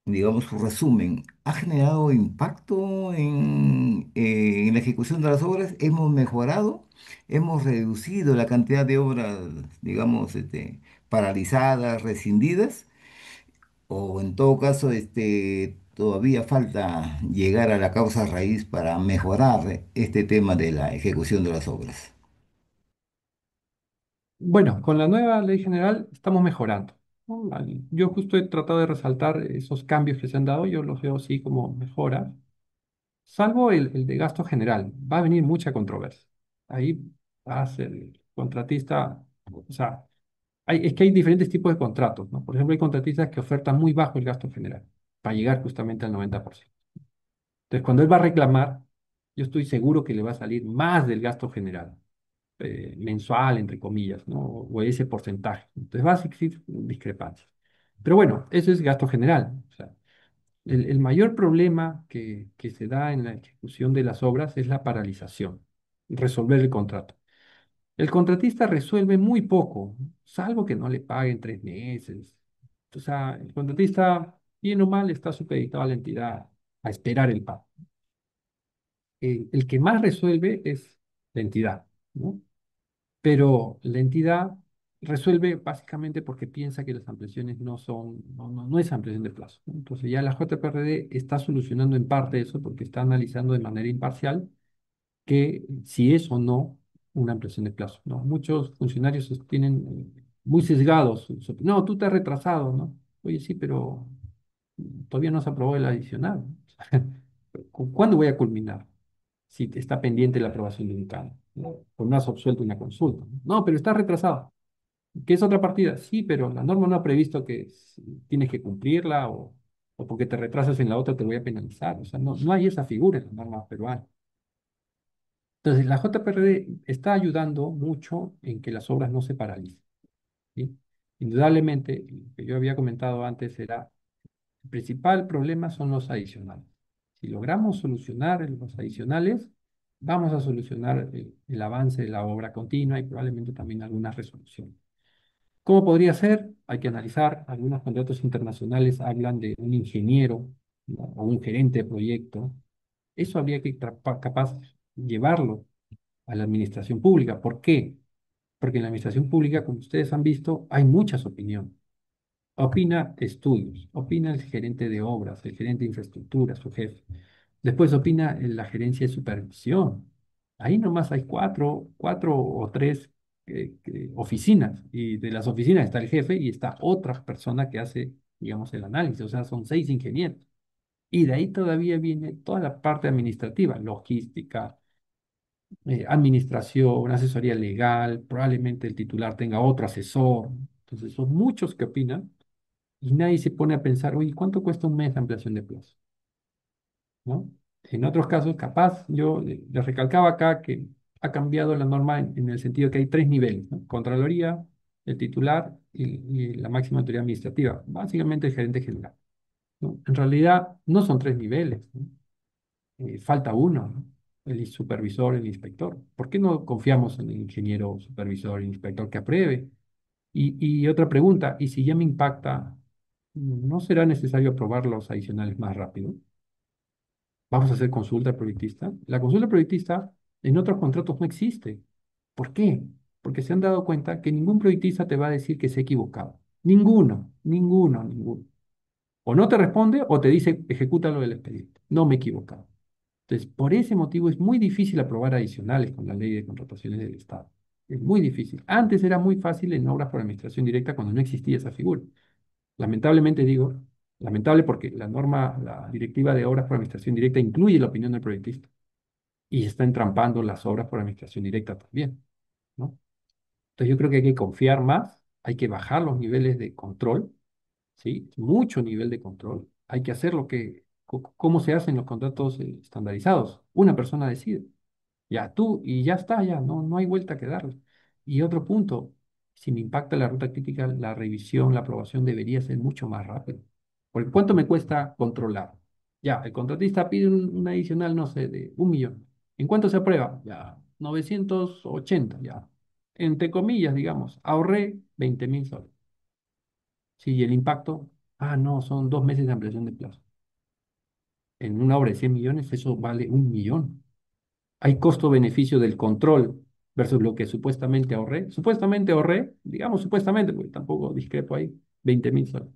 digamos, su resumen? ¿Ha generado impacto en la ejecución de las obras? ¿Hemos mejorado? ¿Hemos reducido la cantidad de obras, digamos, paralizadas, rescindidas? O en todo caso, todavía falta llegar a la causa raíz para mejorar este tema de la ejecución de las obras? Bueno, con la nueva ley general estamos mejorando, ¿no? Yo justo he tratado de resaltar esos cambios que se han dado, yo los veo así como mejoras, salvo el de gasto general. Va a venir mucha controversia. Ahí va a ser el contratista, o sea, es que hay diferentes tipos de contratos, ¿no? Por ejemplo, hay contratistas que ofertan muy bajo el gasto general para llegar justamente al 90%. Entonces, cuando él va a reclamar, yo estoy seguro que le va a salir más del gasto general, mensual, entre comillas, ¿no? O ese porcentaje. Entonces, va a existir discrepancias. Pero bueno, eso es gasto general. O sea, el mayor problema que se da en la ejecución de las obras es la paralización, resolver el contrato. El contratista resuelve muy poco, salvo que no le paguen 3 meses. O sea, el contratista, bien o mal, está supeditado a la entidad a esperar el pago. El que más resuelve es la entidad, ¿no? Pero la entidad resuelve básicamente porque piensa que las ampliaciones no es ampliación de plazo, ¿no? Entonces ya la JPRD está solucionando en parte eso porque está analizando de manera imparcial que si es o no una ampliación de plazo, ¿no? Muchos funcionarios tienen muy sesgados, no, tú te has retrasado, ¿no? Oye, sí, pero todavía no se aprobó el adicional. ¿Cuándo voy a culminar? Si está pendiente la aprobación de un CAN, ¿no? O no has absuelto una consulta. No, pero está retrasado. ¿Qué es otra partida? Sí, pero la norma no ha previsto que tienes que cumplirla o porque te retrasas en la otra te voy a penalizar. O sea, no hay esa figura en la norma peruana. Entonces, la JPRD está ayudando mucho en que las obras no se paralicen, ¿sí? Indudablemente, lo que yo había comentado antes era, el principal problema son los adicionales. Si logramos solucionar los adicionales, vamos a solucionar el avance de la obra continua y probablemente también algunas resoluciones. ¿Cómo podría ser? Hay que analizar. Algunos contratos internacionales hablan de un ingeniero, ¿no? O un gerente de proyecto. Eso habría que capaz llevarlo a la administración pública. ¿Por qué? Porque en la administración pública, como ustedes han visto, hay muchas opiniones. Opina estudios, opina el gerente de obras, el gerente de infraestructura, su jefe. Después opina en la gerencia de supervisión. Ahí nomás hay cuatro o tres oficinas. Y de las oficinas está el jefe y está otra persona que hace, digamos, el análisis. O sea, son 6 ingenieros. Y de ahí todavía viene toda la parte administrativa, logística, administración, asesoría legal, probablemente el titular tenga otro asesor. Entonces, son muchos que opinan y nadie se pone a pensar, oye, ¿cuánto cuesta un mes de ampliación de plazo? ¿No? En otros casos, capaz, yo les recalcaba acá que ha cambiado la norma en el sentido que hay 3 niveles, ¿no? Contraloría, el titular y la máxima autoridad administrativa, básicamente el gerente general, ¿no? En realidad, no son 3 niveles, ¿no? Falta uno, ¿no? El supervisor, el inspector. ¿Por qué no confiamos en el ingeniero supervisor, el inspector que apruebe? Y otra pregunta, ¿y si ya me impacta, no será necesario aprobar los adicionales más rápido? Vamos a hacer consulta proyectista. La consulta proyectista en otros contratos no existe. ¿Por qué? Porque se han dado cuenta que ningún proyectista te va a decir que se ha equivocado. Ninguno, ninguno, ninguno. O no te responde o te dice, ejecuta lo del expediente. No me he equivocado. Entonces, por ese motivo es muy difícil aprobar adicionales con la ley de contrataciones del Estado. Es muy difícil. Antes era muy fácil en obras por administración directa cuando no existía esa figura. Lamentablemente digo, lamentable porque la norma, la directiva de obras por administración directa incluye la opinión del proyectista y está entrampando las obras por administración directa también, ¿no? Entonces yo creo que hay que confiar más, hay que bajar los niveles de control, ¿sí? Mucho nivel de control. Hay que hacer cómo se hacen los contratos estandarizados. Una persona decide. Ya tú, y ya está, ya, no hay vuelta que darle. Y otro punto, si me impacta la ruta crítica, la revisión, la aprobación debería ser mucho más rápido. Porque ¿cuánto me cuesta controlar? Ya, el contratista pide un adicional, no sé, de 1 millón. ¿En cuánto se aprueba? Ya, 980, ya. Entre comillas, digamos, ahorré 20.000 soles. Sí, y el impacto, no, son 2 meses de ampliación de plazo. En una obra de 100 millones, eso vale 1 millón. Hay costo-beneficio del control versus lo que supuestamente ahorré. Supuestamente ahorré, digamos supuestamente, porque tampoco discrepo ahí, 20.000 soles.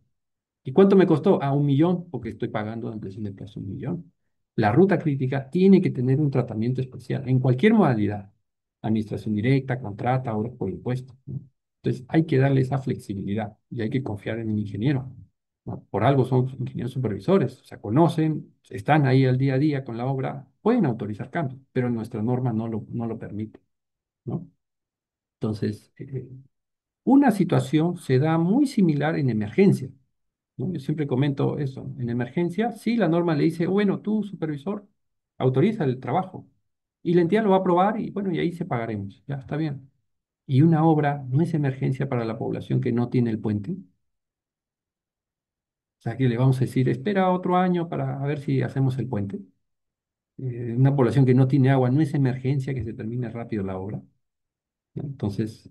¿Y cuánto me costó? A 1 millón, porque estoy pagando la ampliación de plazo 1 millón. La ruta crítica tiene que tener un tratamiento especial en cualquier modalidad, administración directa, contrata, obras por impuesto, ¿no? Entonces hay que darle esa flexibilidad y hay que confiar en el ingeniero, ¿no? Por algo son ingenieros supervisores, o sea, conocen, están ahí al día a día con la obra, pueden autorizar cambios, pero nuestra norma no lo permite, ¿no? Entonces, una situación se da muy similar en emergencia, ¿no? Yo siempre comento eso. En emergencia, sí, la norma le dice, bueno, tú, supervisor, autoriza el trabajo. Y la entidad lo va a aprobar y bueno, y ahí se pagaremos. Ya está bien. Y una obra no es emergencia para la población que no tiene el puente. O sea, que le vamos a decir, espera otro año para ver si hacemos el puente. Una población que no tiene agua no es emergencia que se termine rápido la obra, ¿no? Entonces,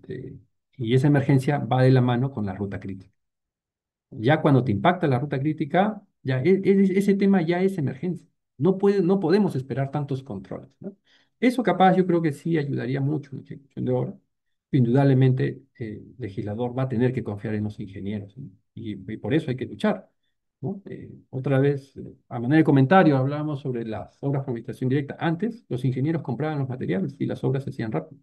y esa emergencia va de la mano con la ruta crítica. Ya cuando te impacta la ruta crítica, ya ese tema ya es emergencia. No podemos esperar tantos controles, ¿no? Eso capaz yo creo que sí ayudaría mucho en la ejecución de obra. Indudablemente, el legislador va a tener que confiar en los ingenieros, ¿no? Y por eso hay que luchar, ¿no? Otra vez, a manera de comentario, hablábamos sobre las obras por administración directa. Antes, los ingenieros compraban los materiales y las obras se hacían rápido.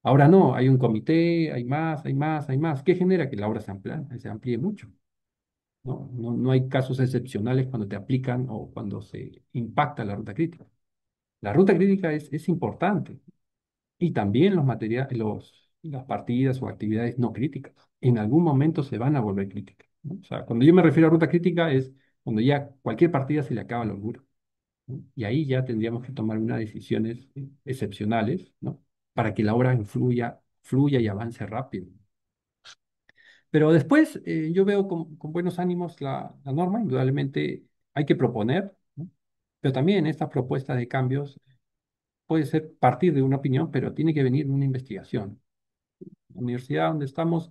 Ahora no, hay un comité, hay más, hay más, hay más. ¿Qué genera que la obra se amplíe mucho? No hay casos excepcionales cuando te aplican o cuando se impacta la ruta crítica. La ruta crítica es importante y también las partidas o actividades no críticas. En algún momento se van a volver críticas, ¿no? O sea, cuando yo me refiero a ruta crítica es cuando ya cualquier partida se le acaba el holgura, ¿no? Y ahí ya tendríamos que tomar unas decisiones excepcionales, ¿no? Para que la obra fluya y avance rápido. Pero después yo veo con buenos ánimos la norma, indudablemente hay que proponer, ¿no? Pero también esta propuesta de cambios puede ser partir de una opinión, pero tiene que venir de una investigación. La universidad donde estamos,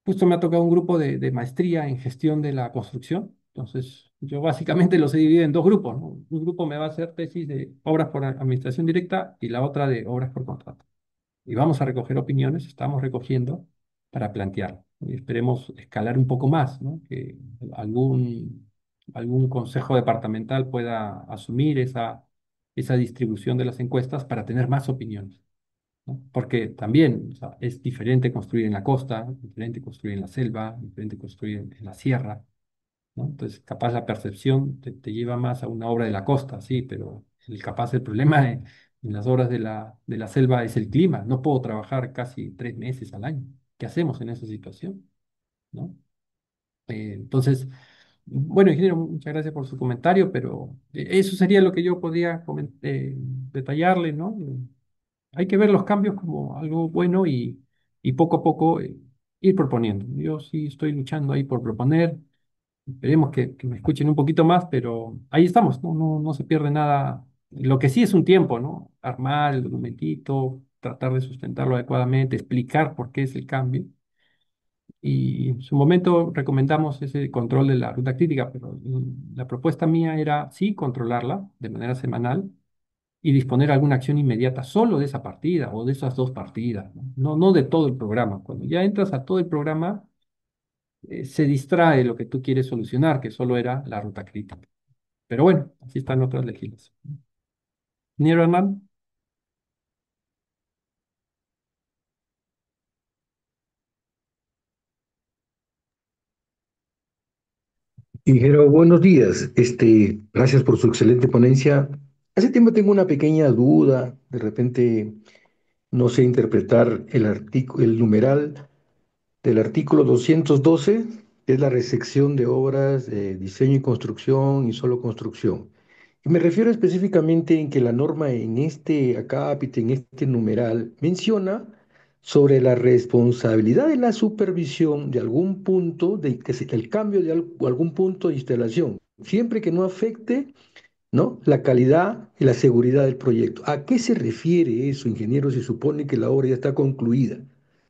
justo me ha tocado un grupo de maestría en gestión de la construcción. Entonces, yo básicamente los he dividido en dos grupos, ¿no? Un grupo me va a hacer tesis de obras por administración directa y la otra de obras por contrato. Y vamos a recoger opiniones, estamos recogiendo para plantear. Y esperemos escalar un poco más, ¿no? Que algún consejo departamental pueda asumir esa distribución de las encuestas para tener más opiniones, ¿no? Porque también, o sea, es diferente construir en la costa, diferente construir en la selva, diferente construir en la sierra, ¿no? Entonces, capaz la percepción te lleva más a una obra de la costa, sí, pero capaz el problema en las obras de la selva es el clima. No puedo trabajar casi 3 meses al año. ¿Qué hacemos en esa situación? ¿No? Entonces, bueno, ingeniero, muchas gracias por su comentario, pero eso sería lo que yo podía detallarle, ¿no? Hay que ver los cambios como algo bueno y poco a poco ir proponiendo. Yo sí estoy luchando ahí por proponer. Esperemos que me escuchen un poquito más, pero ahí estamos, no se pierde nada. Lo que sí es un tiempo, ¿no? Armar el documentito, tratar de sustentarlo adecuadamente, explicar por qué es el cambio. Y en su momento recomendamos ese control de la ruta crítica, pero la propuesta mía era sí controlarla de manera semanal y disponer alguna acción inmediata solo de esa partida o de esas dos partidas, ¿no? No de todo el programa. Cuando ya entras a todo el programa, se distrae lo que tú quieres solucionar, que solo era la ruta crítica. Pero bueno, así están otras legislaciones. Niero Hernán, Ingeniero, buenos días. Gracias por su excelente ponencia. Hace tiempo tengo una pequeña duda. De repente no sé interpretar el numeral del artículo 212, que es la resección de obras de diseño y construcción y solo construcción. Y me refiero específicamente en que la norma en este acápite, en este numeral, menciona sobre la responsabilidad de la supervisión de algún punto, el cambio de algún punto de instalación, siempre que no afecte, ¿no?, la calidad y la seguridad del proyecto. ¿A qué se refiere eso, ingeniero? Se supone que la obra ya está concluida.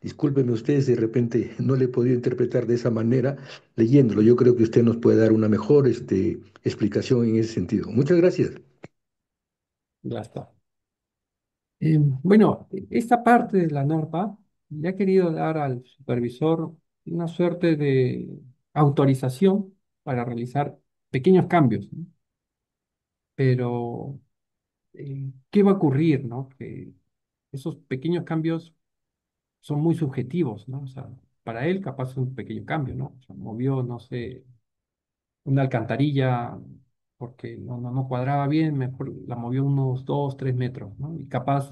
Discúlpeme ustedes, de repente no le he podido interpretar de esa manera leyéndolo. Yo creo que usted nos puede dar una mejor explicación en ese sentido. Muchas gracias. ya está. Bueno, esta parte de la norma le ha querido dar al supervisor una suerte de autorización para realizar pequeños cambios, ¿no? Pero, ¿qué va a ocurrir, ¿no? Que esos pequeños cambios son muy subjetivos, ¿no? O sea, para él capaz es un pequeño cambio, ¿no? O sea, movió, no sé, una alcantarilla porque no cuadraba bien, mejor la movió unos 2, 3 metros, ¿no? Y capaz,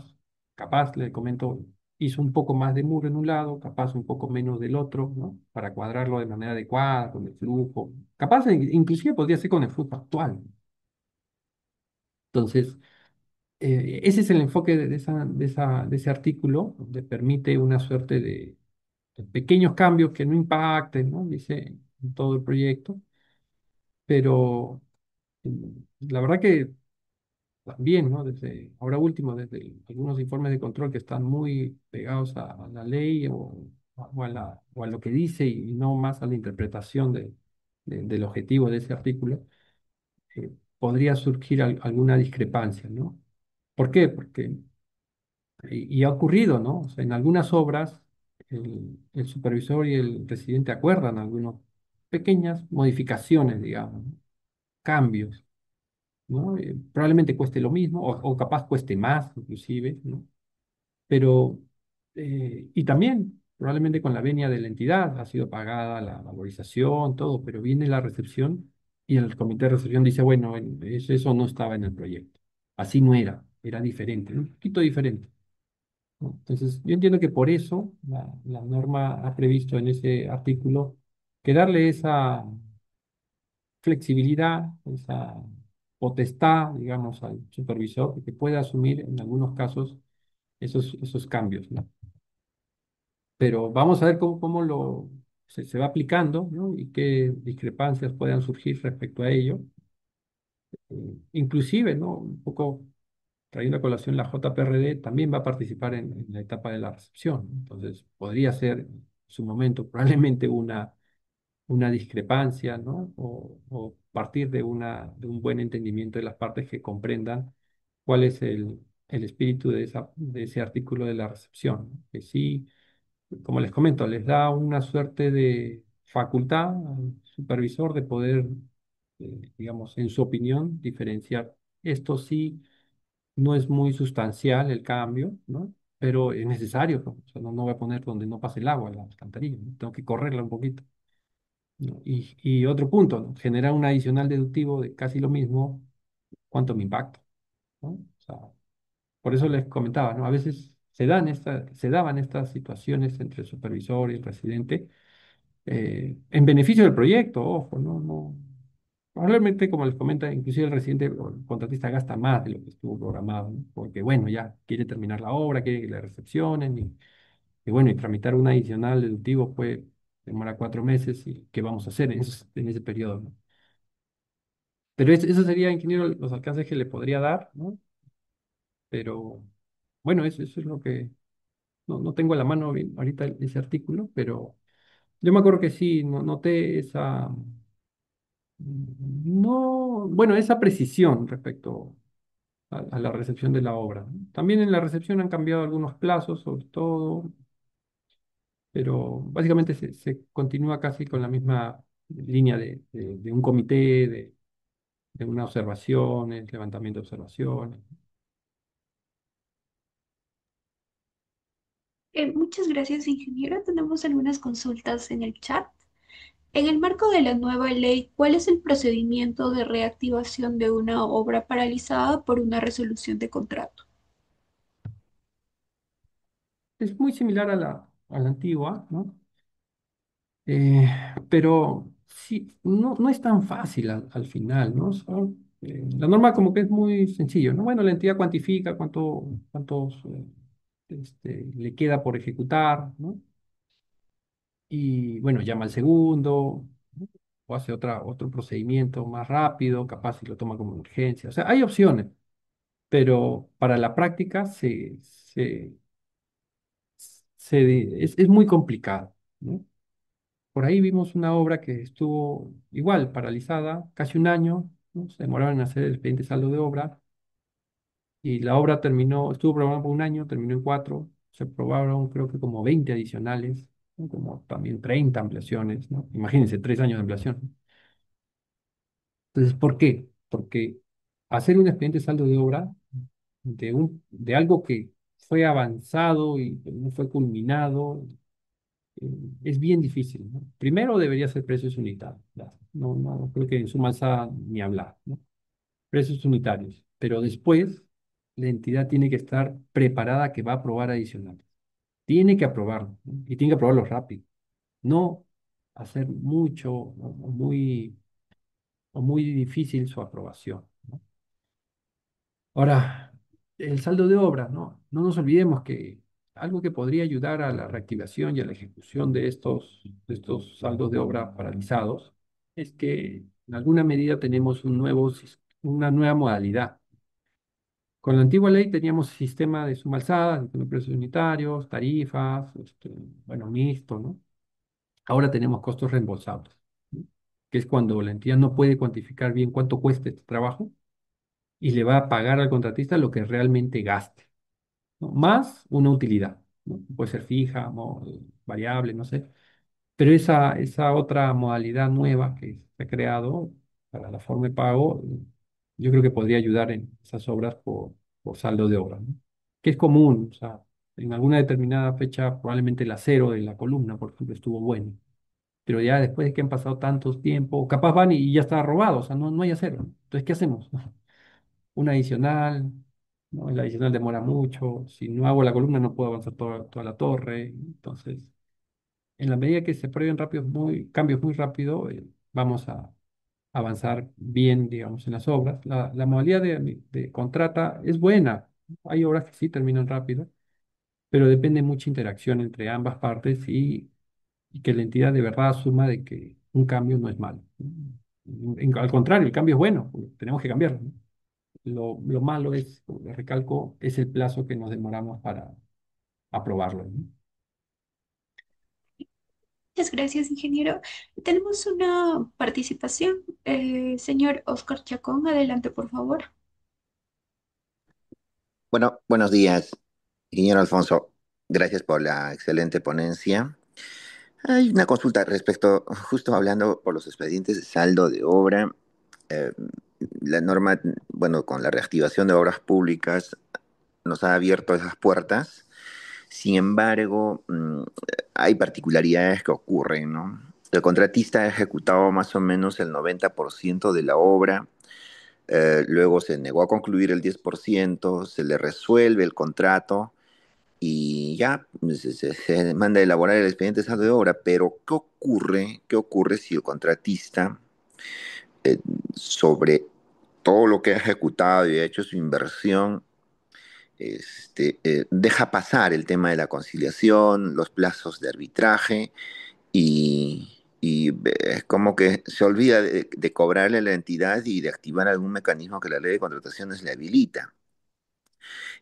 le comento, hizo un poco más de muro en un lado, capaz un poco menos del otro, ¿no? Para cuadrarlo de manera adecuada, con el flujo. Capaz, inclusive podría ser con el flujo actual. Entonces, ese es el enfoque de ese artículo, donde permite una suerte de pequeños cambios que no impacten, ¿no? Dice, en todo el proyecto, pero la verdad que también, ¿no? Desde ahora último, desde algunos informes de control que están muy pegados a la ley o a lo que dice y no más a la interpretación del objetivo de ese artículo, podría surgir alguna discrepancia, ¿no? ¿Por qué? Porque, y ha ocurrido, ¿no? O sea, en algunas obras, el supervisor y el presidente acuerdan algunas pequeñas modificaciones, digamos, ¿no? Cambios, ¿no? Probablemente cueste lo mismo o capaz cueste más, inclusive, ¿no? Pero, y también probablemente con la venia de la entidad ha sido pagada la valorización, todo, pero viene la recepción y el comité de recepción dice, bueno, eso no estaba en el proyecto. Así no era, era diferente, un poquito diferente, ¿no? Entonces, yo entiendo que por eso la norma ha previsto en ese artículo que darle esa flexibilidad, esa potestad, digamos, al supervisor que pueda asumir en algunos casos esos cambios, ¿no? Pero vamos a ver se va aplicando, ¿no? Y qué discrepancias puedan surgir respecto a ello. Inclusive, ¿no? Un poco trayendo a colación la JPRD, también va a participar en la etapa de la recepción, ¿no? Entonces, podría ser en su momento probablemente una discrepancia, ¿no? O partir de un buen entendimiento de las partes que comprendan cuál es el espíritu de ese artículo de la recepción, ¿no? Que sí, como les comento, les da una suerte de facultad al supervisor de poder, digamos, en su opinión, diferenciar. Esto sí no es muy sustancial el cambio, ¿no? Pero es necesario, pues. O sea, no voy a poner donde no pase el agua, la alcantarilla, ¿no? Tengo que correrla un poquito, ¿no? Y otro punto, ¿no? Generar un adicional deductivo de casi lo mismo, ¿cuánto me impacta? ¿No? O sea, por eso les comentaba, ¿no? A veces se daban estas situaciones entre el supervisor y el presidente, en beneficio del proyecto, ojo, no. Probablemente, como les comenta, inclusive el residente o el contratista gasta más de lo que estuvo programado, ¿no? Porque, bueno, ya quiere terminar la obra, quiere que le recepcionen y bueno, y tramitar un adicional deductivo puede demora 4 meses y qué vamos a hacer en ese periodo, ¿no? Pero eso sería, ingeniero, los alcances que le podría dar, ¿no? Pero bueno, eso es lo que no tengo a la mano bien ahorita ese artículo, pero yo me acuerdo que sí, noté bueno, esa precisión respecto a la recepción de la obra. También en la recepción han cambiado algunos plazos, sobre todo, pero básicamente se continúa casi con la misma línea de un comité, de unas observaciones, levantamiento de observaciones. Muchas gracias, ingeniero. Tenemos algunas consultas en el chat. En el marco de la nueva ley, ¿cuál es el procedimiento de reactivación de una obra paralizada por una resolución de contrato? Es muy similar a la antigua, ¿no? Eh, pero sí, no es tan fácil al final, ¿no? La norma como que es muy sencillo, ¿no? Bueno, la entidad cuantifica cuántos le queda por ejecutar, ¿no? Y bueno, llama al segundo, ¿no? O hace otro procedimiento más rápido, capaz si lo toma como urgencia. O sea, hay opciones, pero para la práctica es muy complicado, ¿no? Por ahí vimos una obra que estuvo igual, paralizada, casi un año, ¿no? Se demoraron en hacer el expediente saldo de obra y la obra estuvo programada por un año, terminó en 4, se aprobaron creo que como 20 adicionales ¿no? Como también 30 ampliaciones, ¿no? Imagínense, 3 años de ampliación. Entonces, ¿por qué? Porque hacer un expediente de saldo de obra de algo que fue avanzado y que no fue culminado, eh, es bien difícil, ¿no? Primero debería ser precios unitarios, ¿verdad? No, no creo que en su masa ni hablar, ¿no? Precios unitarios. Pero después, la entidad tiene que estar preparada que va a aprobar adicionales. Tiene que aprobarlo, ¿no? Y tiene que aprobarlo rápido. No hacer mucho o muy difícil su aprobación, ¿no? Ahora, el saldo de obra, ¿no? No nos olvidemos que algo que podría ayudar a la reactivación y a la ejecución de estos saldos de obra paralizados es que en alguna medida tenemos una nueva modalidad. Con la antigua ley teníamos sistema de suma alzada, de precios unitarios, tarifas, bueno, mixto, ¿no? Ahora tenemos costos reembolsables, ¿no? Que es cuando la entidad no puede cuantificar bien cuánto cuesta este trabajo y le va a pagar al contratista lo que realmente gaste, ¿no? Más una utilidad, ¿no? Puede ser fija, variable, no sé. Pero esa otra modalidad nueva que se ha creado para la forma de pago, yo creo que podría ayudar en esas obras por saldo de obra, ¿no? Que es común, o sea, en alguna determinada fecha probablemente el acero de la columna, por ejemplo, estuvo bueno, pero ya después de que han pasado tantos tiempos, capaz van y ya está robado, o sea, no hay acero. Entonces, ¿qué hacemos? Un adicional, ¿no? El adicional demora mucho, si no hago la columna no puedo avanzar toda la torre, entonces en la medida que se aprueben cambios muy rápido, vamos a avanzar bien, digamos, en las obras. La modalidad de contrata es buena. Hay obras que sí terminan rápido, pero depende mucha interacción entre ambas partes y que la entidad de verdad asuma de que un cambio no es malo. Al contrario, el cambio es bueno, porque tenemos que cambiarlo, ¿no? Lo malo es, como le recalco, es el plazo que nos demoramos para aprobarlo, ¿no? Muchas gracias, ingeniero. Tenemos una participación. Señor Oscar Chacón, adelante, por favor. Bueno, buenos días, ingeniero Alfonso. Gracias por la excelente ponencia. Hay una consulta respecto, justo hablando por los expedientes de saldo de obra. eh, la norma, bueno, con la reactivación de obras públicas nos ha abierto esas puertas. Sin embargo, hay particularidades que ocurren, ¿no? El contratista ha ejecutado más o menos el 90% de la obra. Luego se negó a concluir el 10%, se le resuelve el contrato y ya se manda a elaborar el expediente de saldo de obra. Pero ¿qué ocurre? ¿Qué ocurre si el contratista, eh, sobre todo lo que ha ejecutado y ha hecho su inversión, deja pasar el tema de la conciliación, los plazos de arbitraje y es como que se olvida de cobrarle a la entidad y de activar algún mecanismo que la ley de contrataciones le habilita?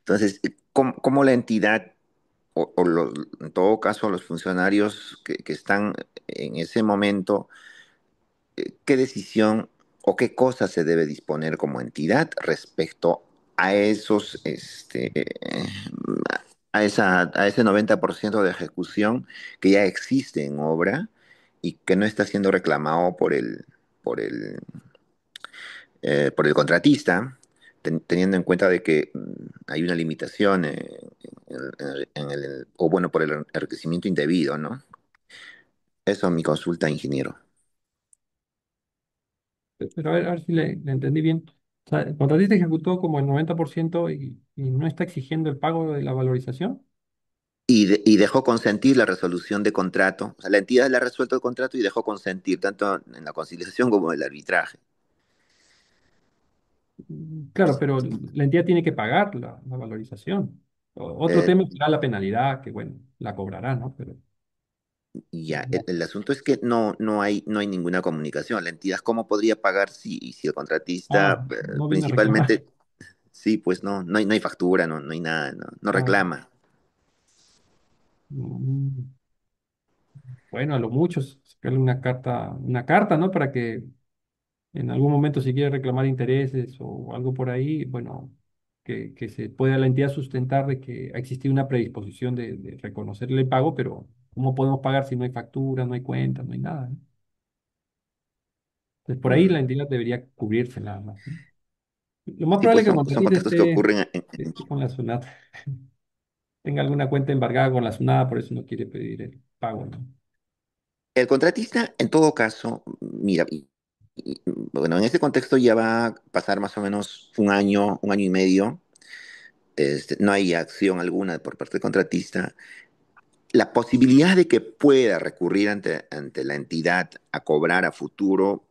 Entonces, ¿cómo la entidad en todo caso los funcionarios que están en ese momento, qué decisión o qué cosa se debe disponer como entidad respecto a a ese 90% de ejecución que ya existe en obra y que no está siendo reclamado por el, por el contratista, teniendo en cuenta de que hay una limitación o bueno, por el enriquecimiento indebido, ¿no? Eso es mi consulta, ingeniero. Pero a ver si le entendí bien. O sea, el contratista ejecutó como el 90% y no está exigiendo el pago de la valorización. Y dejó consentir la resolución de contrato. O sea, la entidad le ha resuelto el contrato y dejó consentir, tanto en la conciliación como en el arbitraje. Claro, pero la entidad tiene que pagar la valorización. Otro Eh, tema será la penalidad, que bueno, la cobrará, ¿no? Pero ya, no. el asunto es que no hay ninguna comunicación. La entidad, ¿cómo podría pagar si el Ah, contratista, no viene a reclamar. principalmente, sí, pues no hay factura, no hay nada, no Ah, reclama? mm, bueno, a lo mucho, sacarle una carta, ¿no? Para que en algún momento si quiere reclamar intereses o algo por ahí, bueno, que se pueda la entidad sustentar de que ha existido una predisposición de reconocerle el pago, pero ¿Cómo podemos pagar si no hay factura, no hay cuenta, no hay nada? ¿No? Entonces, por ahí Mm. la entidad debería cubrirse nada más, ¿no? Lo más Sí, probable pues es que el son contratista contactos que ocurren esté con la SUNAT, tenga alguna cuenta embargada con la SUNAT, por eso no quiere pedir el pago, ¿no? el contratista, en todo caso, mira, bueno, en este contexto ya va a pasar más o menos un año y medio, no hay acción alguna por parte del contratista. La posibilidad de que pueda recurrir ante la entidad a cobrar a futuro,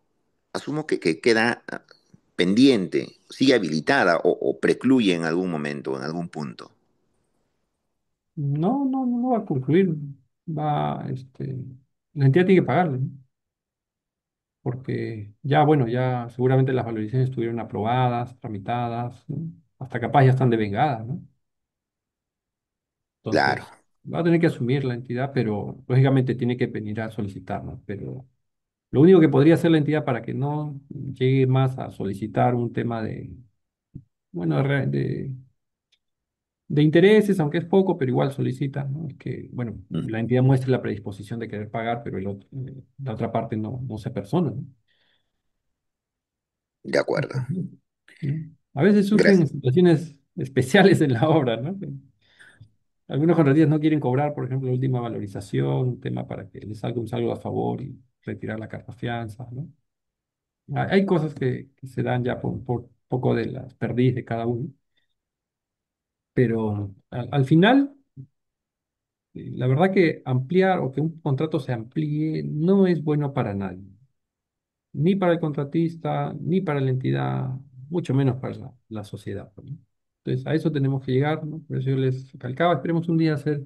asumo que queda pendiente, sigue habilitada o precluye en algún momento, en algún punto. No va a concluir, la entidad tiene que pagarle, ¿no? Porque ya, bueno, ya seguramente las valorizaciones estuvieron aprobadas, tramitadas, ¿no? Hasta capaz ya están devengadas, ¿no? Claro, Entonces, va a tener que asumir la entidad, pero lógicamente tiene que venir a solicitar, ¿no? Pero lo único que podría hacer la entidad para que no llegue más a solicitar un tema bueno, de intereses, aunque es poco, pero igual solicita, ¿no? Es que, bueno, mm, la entidad muestre la predisposición de querer pagar, pero la otra parte no se persona, ¿no? de acuerdo. Ujú. ¿No? A veces surgen Gracias. situaciones especiales en la obra, ¿no? Algunos contratistas no quieren cobrar, por ejemplo, la última valorización, un tema para que les salga un saldo a favor y retirar la carta fianza, ¿no? Hay cosas que se dan ya por poco de las perdiz de cada uno, pero al final, la verdad que ampliar o que un contrato se amplíe no es bueno para nadie, ni para el contratista, ni para la entidad, mucho menos para la sociedad, ¿no? Entonces, a eso tenemos que llegar, ¿no? Por eso yo les recalcaba, esperemos un día hacer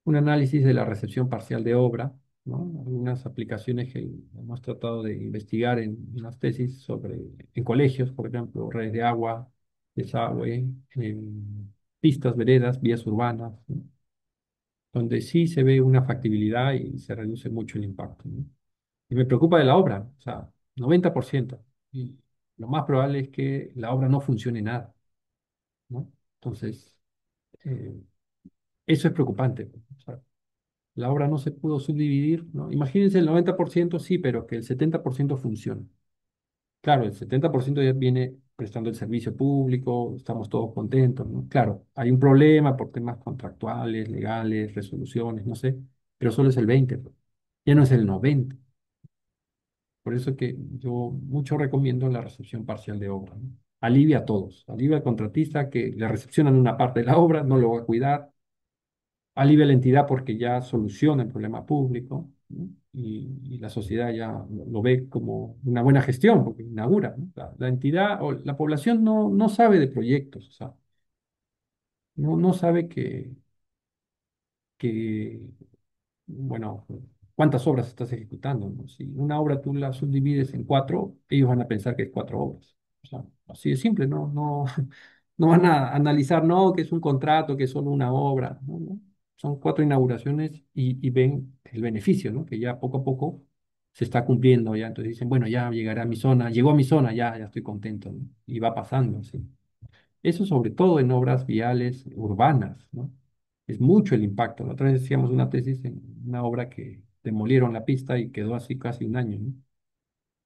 un análisis de la recepción parcial de obra, ¿no? Algunas aplicaciones que hemos tratado de investigar en las tesis en colegios, por ejemplo, redes de agua, desagüe, pistas, veredas, vías urbanas, ¿no? Donde sí se ve una factibilidad y se reduce mucho el impacto, ¿no? Y me preocupa de la obra, o sea, 90%. Y lo más probable es que la obra no funcione nada, ¿no? Entonces, eh, eso es preocupante, pues. O sea, la obra no se pudo subdividir, ¿no? Imagínense el 90% sí, pero que el 70% funcione. Claro, el 70% ya viene prestando el servicio público, estamos todos contentos, ¿no? Claro, hay un problema por temas contractuales, legales, resoluciones, no sé, pero solo es el 20, pues. Ya no es el 90. Por eso que yo mucho recomiendo la recepción parcial de obra, ¿no? Alivia a todos, alivia al contratista que le recepcionan una parte de la obra, no lo va a cuidar, alivia a la entidad porque ya soluciona el problema público, ¿no? Y la sociedad ya lo ve como una buena gestión porque inaugura, ¿no? La entidad o la población no sabe de proyectos, o sea, no sabe que bueno, cuántas obras estás ejecutando, ¿no? Si una obra tú la subdivides en cuatro, ellos van a pensar que es cuatro obras. O sea, así de simple, no van a analizar, no, que es un contrato, que es solo una obra, no. Son cuatro inauguraciones y ven el beneficio, ¿no? Que ya poco a poco se está cumpliendo ya. Entonces dicen, bueno, ya llegará a mi zona, llegó a mi zona, ya estoy contento, ¿no? Y va pasando, sí. Eso sobre todo en obras viales urbanas, ¿no? Es mucho el impacto. La otra vez hacíamos una tesis en una obra que demolieron la pista y quedó así casi un año, ¿no?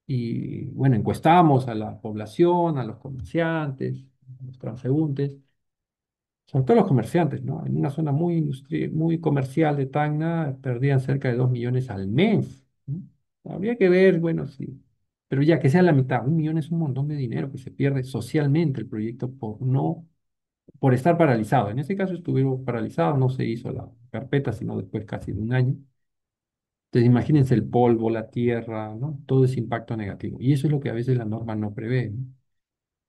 Y bueno, encuestamos a la población, a los comerciantes, a los transeúntes, sobre todo los comerciantes, ¿no? En una zona muy comercial de Tacna perdían cerca de 2 millones al mes, ¿no? Habría que ver, bueno, sí, pero ya que sea la mitad, 1 millón es un montón de dinero que se pierde socialmente el proyecto por estar paralizado. En este caso estuvieron paralizados, no se hizo la carpeta, sino después casi de un año. Entonces imagínense el polvo, la tierra, ¿no? Todo ese impacto negativo. Y eso es lo que a veces la norma no prevé, ¿no?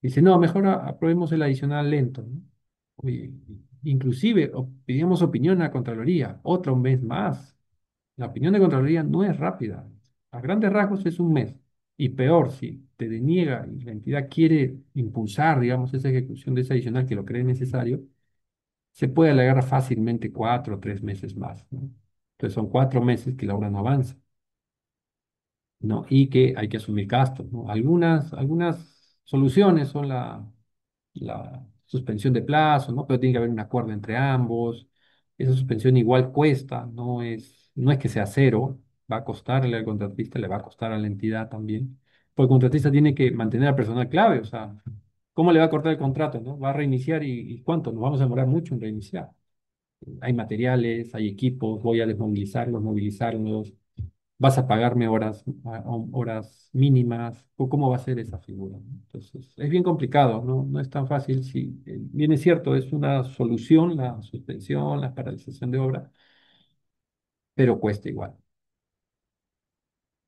Dice, no, mejor aprobemos el adicional lento, ¿no? Oye, inclusive pedimos opinión a la Contraloría, otra un mes más. La opinión de Contraloría no es rápida. A grandes rasgos es un mes. Y peor, si te deniega y la entidad quiere impulsar, digamos, esa ejecución de ese adicional que lo cree necesario, se puede alargar fácilmente 4 o 3 meses más, ¿no? Entonces son 4 meses que la obra no avanza, ¿no? Y que hay que asumir gastos, ¿no? Algunas soluciones son la suspensión de plazo, ¿no? Pero tiene que haber un acuerdo entre ambos. Esa suspensión igual cuesta, no es que sea cero, va a costarle al contratista, le va a costar a la entidad también, porque el contratista tiene que mantener al personal clave, o sea, ¿cómo le va a cortar el contrato, no? Va a reiniciar y ¿cuánto? Nos vamos a demorar mucho en reiniciar. Hay materiales, hay equipos, voy a desmovilizarlos, movilizarlos, vas a pagarme horas mínimas, o cómo va a ser esa figura, ¿no? Entonces, es bien complicado, ¿no? No es tan fácil. Si bien es cierto, es una solución la suspensión, la paralización de obra, pero cuesta igual.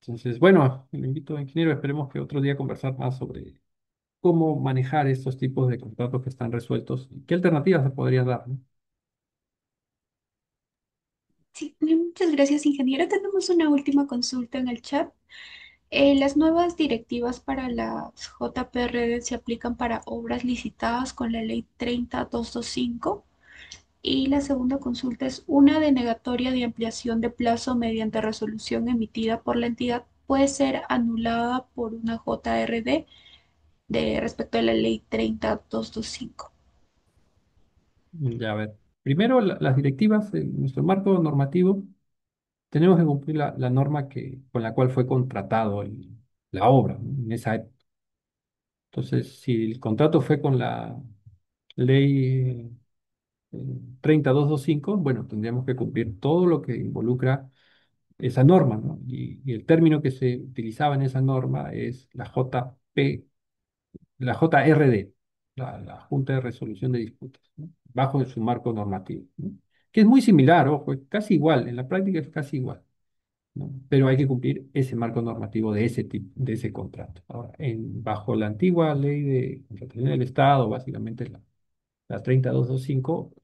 Entonces, bueno, le invito, ingeniero, esperemos que otro día conversar más sobre cómo manejar estos tipos de contratos que están resueltos y qué alternativas se podría dar, ¿no? Sí, muchas gracias, ingeniero. Tenemos una última consulta en el chat. Las nuevas directivas para las JPRD se aplican para obras licitadas con la ley 30225. Y la segunda consulta es: una denegatoria de ampliación de plazo mediante resolución emitida por la entidad puede ser anulada por una JRD de respecto a la ley 30225. Ya, a ver. Primero, las directivas, en nuestro marco normativo, tenemos que cumplir la norma con la cual fue contratado la obra, ¿no? En esa época. Entonces, si el contrato fue con la ley 30225, bueno, tendríamos que cumplir todo lo que involucra esa norma, ¿no? Y el término que se utilizaba en esa norma es la JRD, la Junta de Resolución de Disputas, ¿no? Bajo su marco normativo, ¿no? Que es muy similar, ojo, es casi igual, en la práctica es casi igual, ¿no? Pero hay que cumplir ese marco normativo de ese tipo, de ese contrato. Ahora, bajo la antigua ley de contratación del Estado, básicamente la 30225,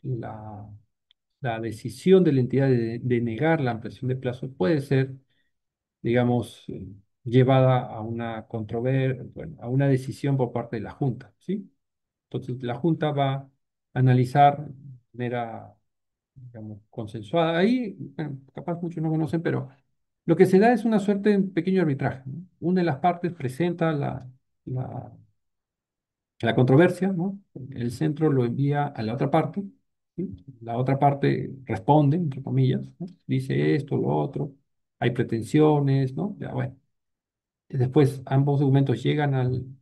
la decisión de la entidad de negar la ampliación de plazo puede ser, digamos, llevada a una bueno, a una decisión por parte de la Junta, ¿sí? Entonces, la Junta va a analizar de manera, digamos, consensuada. Ahí, bueno, capaz muchos no conocen, pero lo que se da es una suerte de pequeño arbitraje, ¿no? Una de las partes presenta la, la controversia, ¿no? El centro lo envía a la otra parte, ¿sí? La otra parte responde, entre comillas, ¿no? Dice esto, lo otro, hay pretensiones, ¿no? Ya, bueno. Después ambos documentos llegan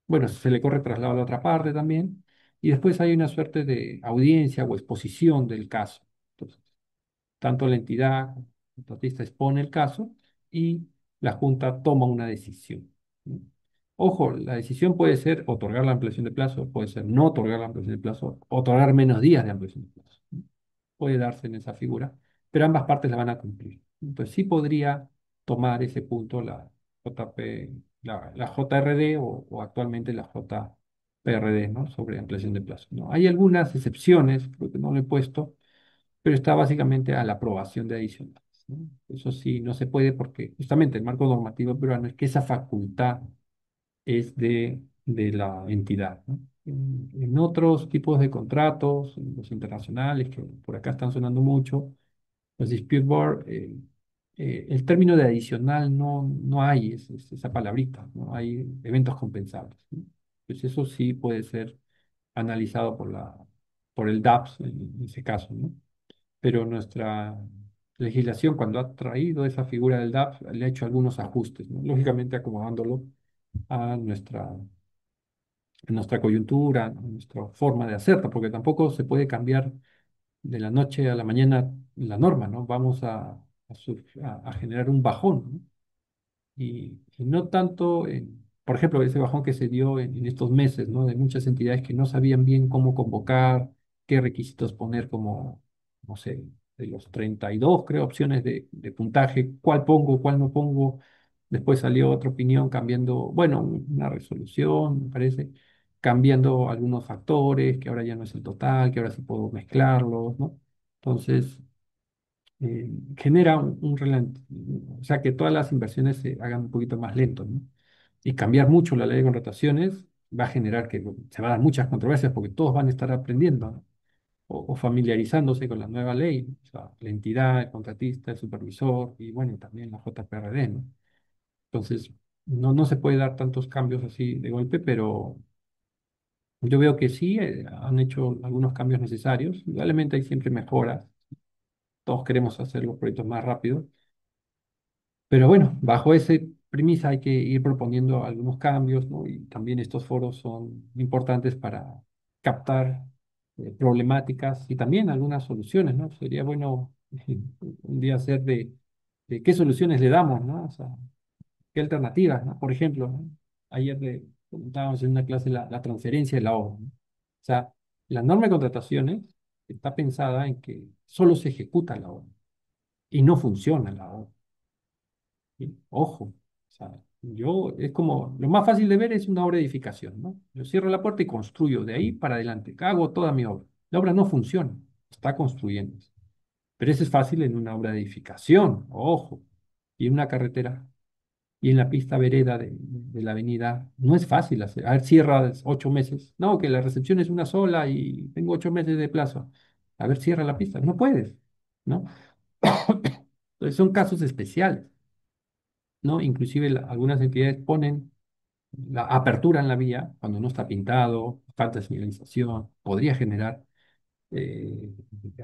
bueno, se le corre traslado a la otra parte también, y después hay una suerte de audiencia o exposición del caso. Entonces, tanto la entidad como el contratista expone el caso y la Junta toma una decisión, ¿no? Ojo, la decisión puede ser otorgar la ampliación de plazo, puede ser no otorgar la ampliación de plazo, otorgar menos días de ampliación de plazo, ¿no? Puede darse en esa figura, pero ambas partes la van a cumplir. Entonces sí podría tomar ese punto la JP, la JRD o actualmente la JPRD, ¿no? Sobre ampliación de plazo, ¿no? Hay algunas excepciones, creo que no lo he puesto, pero está básicamente a la aprobación de adicionales, ¿no? Eso sí, no se puede porque justamente el marco normativo peruano es que esa facultad es de la entidad, ¿no? En otros tipos de contratos, en los internacionales, que por acá están sonando mucho, los dispute board, el término de adicional no hay esa palabrita, no hay eventos compensables, ¿no? Pues eso sí puede ser analizado por el DAPS en ese caso, ¿no? Pero nuestra legislación, cuando ha traído esa figura del DAPS, le ha hecho algunos ajustes, ¿no? Lógicamente acomodándolo a nuestra coyuntura, a nuestra forma de hacerlo, porque tampoco se puede cambiar de la noche a la mañana la norma, ¿no? Vamos a generar un bajón, ¿no? Y no tanto, por ejemplo, ese bajón que se dio en estos meses, ¿no? De muchas entidades que no sabían bien cómo convocar, qué requisitos poner como, no sé, de los 32 creo, opciones de puntaje, cuál pongo, cuál no pongo. Después salió otra opinión cambiando, bueno, una resolución, me parece, cambiando algunos factores, que ahora ya no es el total, que ahora sí puedo mezclarlos, ¿no? Entonces, genera o sea, que todas las inversiones se hagan un poquito más lento, ¿no? Y cambiar mucho la ley de contrataciones va a generar que se van a dar muchas controversias porque todos van a estar aprendiendo, ¿no? O familiarizándose con la nueva ley, o sea, la entidad, el contratista, el supervisor y bueno, también la JPRD, ¿no? Entonces, no se puede dar tantos cambios así de golpe, pero Yo veo que sí, han hecho algunos cambios necesarios. Indudablemente hay siempre mejoras. Todos queremos hacer los proyectos más rápido. Pero bueno, bajo esa premisa hay que ir proponiendo algunos cambios, ¿no? Y también estos foros son importantes para captar problemáticas y también algunas soluciones, ¿no? Sería bueno un día hacer de qué soluciones le damos, ¿no? O sea, qué alternativas, ¿no? Por ejemplo, ¿no? Ayer comentábamos en una clase la transferencia de la obra, ¿no? O sea, la norma de contrataciones está pensada en que solo se ejecuta la obra y no funciona la obra. ¿Sí? Ojo, o sea, yo es como, lo más fácil de ver es una obra de edificación, ¿no? Yo cierro la puerta y construyo de ahí para adelante, hago toda mi obra. La obra no funciona, está construyendo. Pero eso es fácil en una obra de edificación, ojo, y en una carretera y en la pista vereda de la avenida, no es fácil hacer. A ver, cierra 8 meses. No, que la recepción es una sola y tengo 8 meses de plazo. A ver, cierra la pista. No puedes, ¿no? Entonces son casos especiales. ¿No? Inclusive algunas entidades ponen la apertura en la vía cuando no está pintado, falta de señalización, podría generar eh,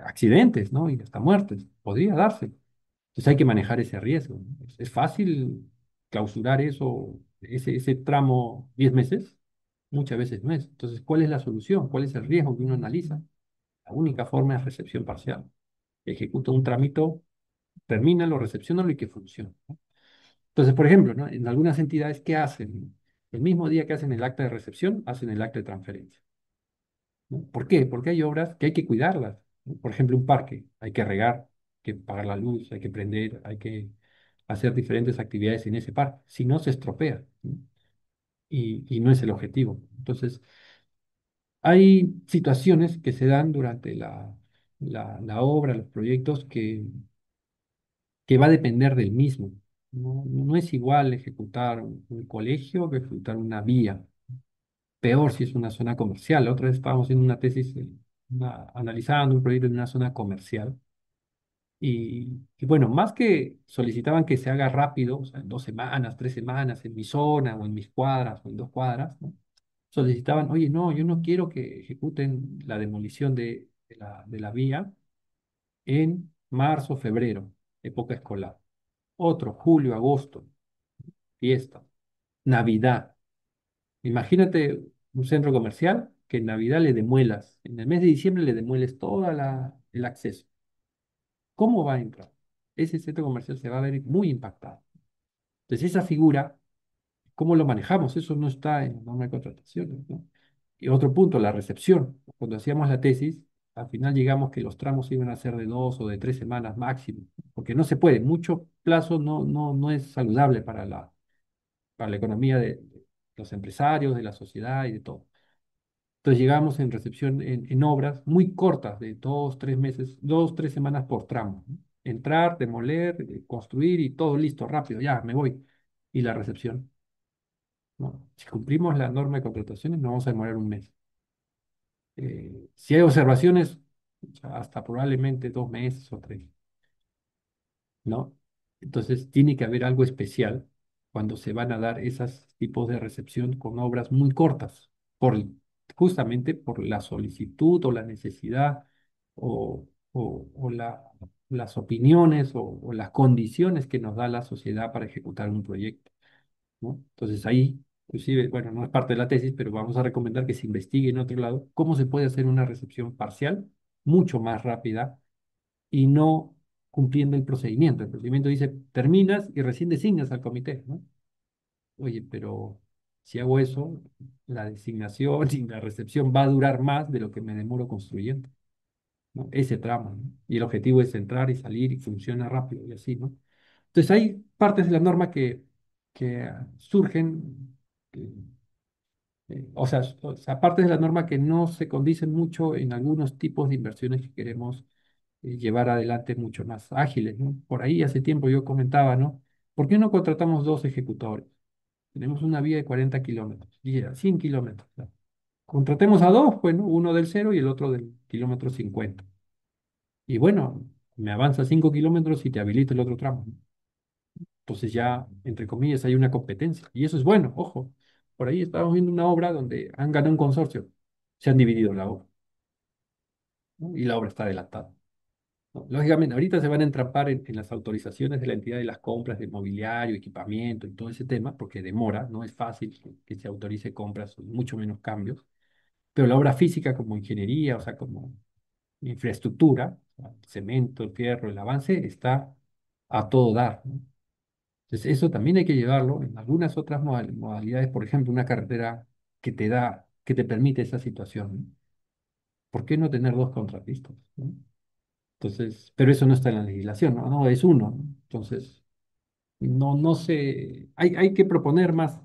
accidentes, ¿no? Y hasta muertes, podría darse. Entonces hay que manejar ese riesgo, ¿no? Es fácil clausurar eso, ese tramo 10 meses, muchas veces no es. Entonces, ¿cuál es la solución? ¿Cuál es el riesgo que uno analiza? La única forma es recepción parcial. Ejecuta un trámite, termina, lo recepciona y que funcione. Entonces, por ejemplo, ¿no? En algunas entidades, ¿qué hacen? El mismo día que hacen el acta de recepción, hacen el acta de transferencia, ¿no? ¿Por qué? Porque hay obras que hay que cuidarlas, ¿no? Por ejemplo, un parque, hay que regar, hay que pagar la luz, hay que prender, hay que hacer diferentes actividades en ese parque. Si no, se estropea, ¿no? Y no es el objetivo. Entonces, hay situaciones que se dan durante la obra, los proyectos, que va a depender del mismo. No, no es igual ejecutar un colegio que ejecutar una vía. Peor si es una zona comercial. La otra vez estábamos haciendo una tesis, analizando un proyecto en una zona comercial. Y bueno, más que solicitaban que se haga rápido, o sea, en 2 semanas, 3 semanas, en mi zona o en mis cuadras o en 2 cuadras, ¿no? Solicitaban, oye, no, yo no quiero que ejecuten la demolición de la vía en marzo, febrero, época escolar. Otro, julio, agosto, fiesta, Navidad. Imagínate un centro comercial que en Navidad le demuelas, en el mes de diciembre le demueles todo el acceso. ¿Cómo va a entrar? Ese centro comercial se va a ver muy impactado. Entonces, esa figura, ¿cómo lo manejamos? Eso no está en la norma de contrataciones, ¿no? Y otro punto, la recepción. Cuando hacíamos la tesis, al final llegamos que los tramos iban a ser de 2 o de 3 semanas máximo, porque no se puede. Mucho plazo no es saludable para la economía de los empresarios, de la sociedad y de todo. Entonces llegamos en recepción en obras muy cortas, de 2, 3 meses, 2, 3 semanas por tramo, ¿no? Entrar, demoler, construir y todo listo, rápido, ya, me voy. Y la recepción, ¿no? Si cumplimos la norma de contrataciones, nos vamos a demorar un mes. Si hay observaciones, o sea, hasta probablemente 2 meses o 3. ¿No? Entonces tiene que haber algo especial cuando se van a dar esos tipos de recepción con obras muy cortas, justamente por la solicitud o la necesidad o las opiniones o las condiciones que nos da la sociedad para ejecutar un proyecto, ¿no? Entonces ahí, inclusive, bueno, no es parte de la tesis, pero vamos a recomendar que se investigue en otro lado cómo se puede hacer una recepción parcial mucho más rápida y no cumpliendo el procedimiento. El procedimiento dice, terminas y recién designas al comité, ¿no? Oye, pero si hago eso, la designación y la recepción va a durar más de lo que me demoro construyendo, ¿no? Ese tramo, ¿no? Y el objetivo es entrar y salir y funciona rápido y así, ¿no? Entonces hay partes de la norma que surgen, o sea, partes de la norma que no se condicen mucho en algunos tipos de inversiones que queremos llevar adelante mucho más ágiles, ¿no? Por ahí hace tiempo yo comentaba, ¿no? ¿Por qué no contratamos dos ejecutores? Tenemos una vía de 40 kilómetros, 100 kilómetros, ¿no? Contratemos a dos, pues, ¿no? Uno del cero y el otro del kilómetro 50. Y bueno, me avanza 5 kilómetros y te habilito el otro tramo, ¿no? Entonces ya, entre comillas, hay una competencia. Y eso es bueno, ojo. Por ahí estábamos viendo una obra donde han ganado un consorcio. se han dividido la obra, ¿no? Y la obra está adelantada, ¿no? Lógicamente, ahorita se van a entrampar en las autorizaciones de la entidad de las compras de mobiliario, equipamiento y todo ese tema, porque demora, no es fácil que se autorice compras, mucho menos cambios, pero la obra física como ingeniería, o sea, como infraestructura, o sea, cemento, el fierro, el avance está a todo dar, ¿no? Entonces, eso también hay que llevarlo en algunas otras modalidades, por ejemplo, una carretera que te permite esa situación, ¿no? ¿Por qué no tener dos contratistas, ¿no? Entonces, pero eso no está en la legislación, ¿no? No, es uno, ¿no? Entonces, no sé, hay que proponer más